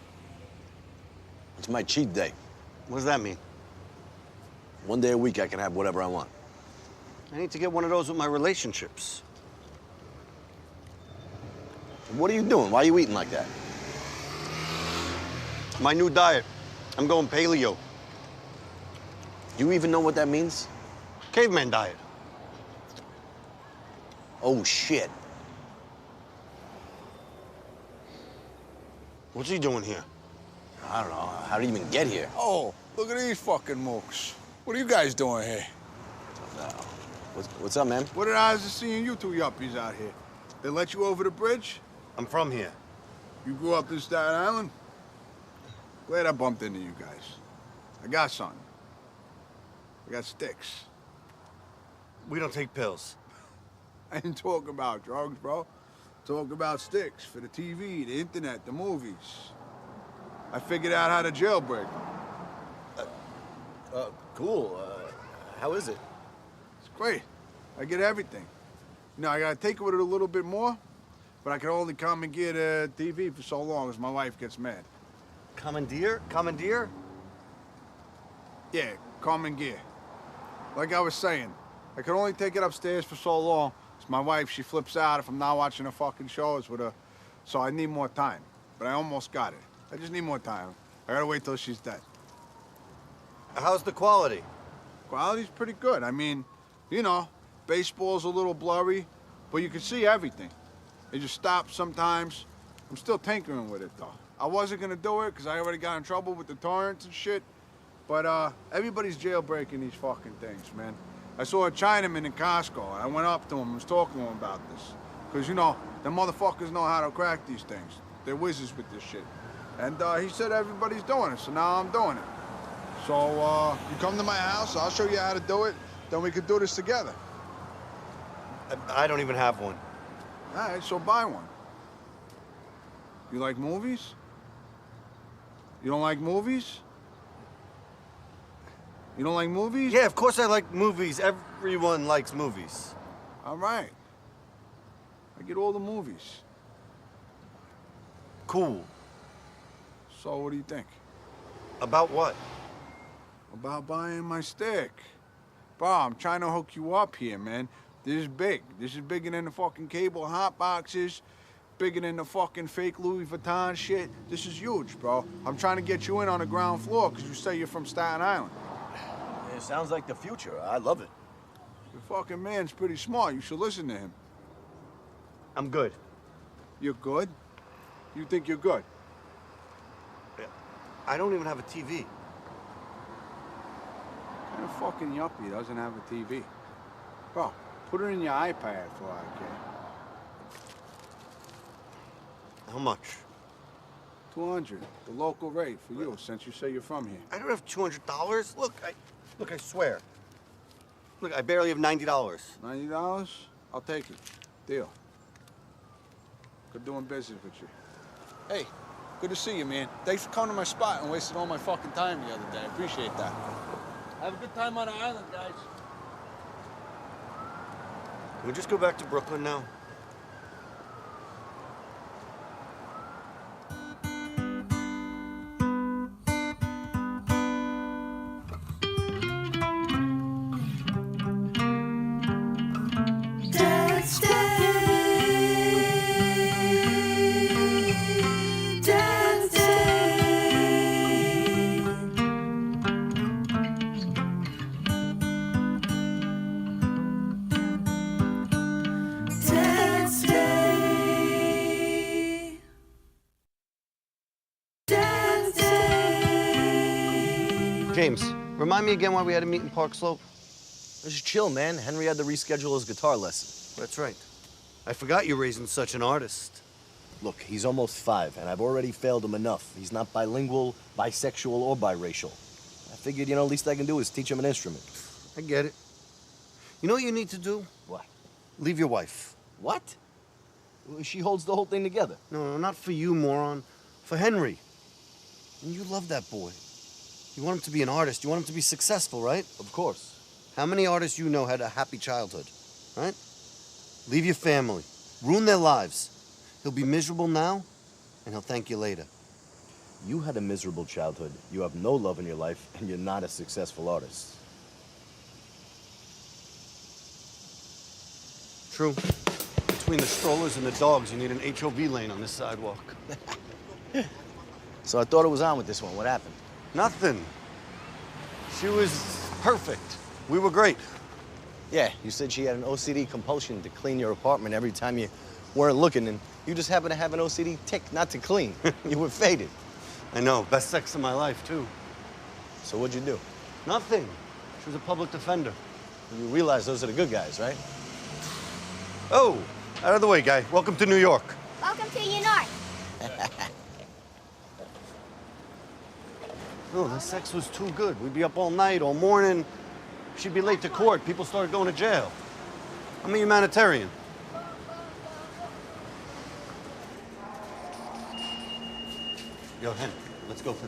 It's my cheat day. What does that mean? One day a week I can have whatever I want. I need to get one of those with my relationships. What are you doing? Why are you eating like that? My new diet. I'm going paleo. You even know what that means? Caveman diet. Oh, shit. What's he doing here? I don't know. How did he even get here? Oh, look at these fucking mooks. What are you guys doing here? What's up, man? What did I was seeing you two yuppies out here? They let you over the bridge? I'm from here. You grew up in Staten Island? Glad I bumped into you guys. I got something. I got sticks. We don't take pills. I ain't talking about drugs, bro. Talk about sticks for the TV, the internet, the movies. I figured out how to jailbreak. Cool. How is it? It's great. I get everything. You know, I gotta take it with it a little bit more, but I can only commandeer the TV for so long as my wife gets mad. Commandeer? Commandeer? Yeah, commandeer. Like I was saying, I can only take it upstairs for so long. It's my wife, she flips out if I'm not watching her fucking shows with her. So I need more time. But I almost got it. I just need more time. I gotta wait till she's dead. How's the quality? Quality's pretty good. I mean, you know, baseball's a little blurry, but you can see everything. It just stops sometimes. I'm still tinkering with it, though. I wasn't gonna do it because I already got in trouble with the torrents and shit. But everybody's jailbreaking these fucking things, man. I saw a Chinaman in Costco, and I went up to him and was talking to him about this. Because, you know, the motherfuckers know how to crack these things. They're whizzes with this shit. And he said everybody's doing it, so now I'm doing it. So, you come to my house, I'll show you how to do it, then we could do this together. I don't even have one. All right, so buy one. You like movies? You don't like movies? You don't like movies? Yeah, of course I like movies. Everyone likes movies. All right. I get all the movies. Cool. So what do you think? About what? About buying my stick. Bro, I'm trying to hook you up here, man. This is big. This is bigger than the fucking cable hot boxes. Bigger than the fucking fake Louis Vuitton shit. This is huge, bro. I'm trying to get you in on the ground floor because you say you're from Staten Island. It sounds like the future. I love it. The fucking man's pretty smart. You should listen to him. I'm good. You're good? You think you're good? I don't even have a TV. What kind of fucking yuppie doesn't have a TV? Bro, put it in your iPad for all I care. How much? 200, the local rate for you, since you say you're from here. I don't have $200. Look, I swear. Look, I barely have $90. $90? I'll take it. Deal. for doing business with you. Hey, good to see you, man. Thanks for coming to my spot and wasting all my fucking time the other day. I appreciate that. Have a good time on the island, guys. Can we just go back to Brooklyn now? James, remind me again why we had to meet in Park Slope? Just chill, man. Henry had to reschedule his guitar lesson. That's right. I forgot you're raising such an artist. Look, he's almost 5, and I've already failed him enough. He's not bilingual, bisexual, or biracial. I figured, you know, least I can do is teach him an instrument. I get it. You know what you need to do? What? Leave your wife. What? She holds the whole thing together. No, not for you, moron. For Henry. And you love that boy. You want him to be an artist. You want him to be successful, right? Of course. How many artists you know had a happy childhood, right? Leave your family. Ruin their lives. He'll be miserable now, and he'll thank you later. You had a miserable childhood, you have no love in your life, and you're not a successful artist. True. Between the strollers and the dogs, you need an HOV lane on this sidewalk. So I thought it was on with this one. What happened? Nothing. She was perfect. We were great. Yeah, you said she had an OCD compulsion to clean your apartment every time you weren't looking, and you just happened to have an OCD tick not to clean. You were faded. I know. Best sex of my life, too. So what'd you do? Nothing. She was a public defender. You realize those are the good guys, right? Oh, out of the way, guy. Welcome to New York. Welcome to New York. No, the sex was too good. We'd be up all night, all morning. She'd be late to court. People started going to jail. I'm a humanitarian. Yo, Hen, let's go for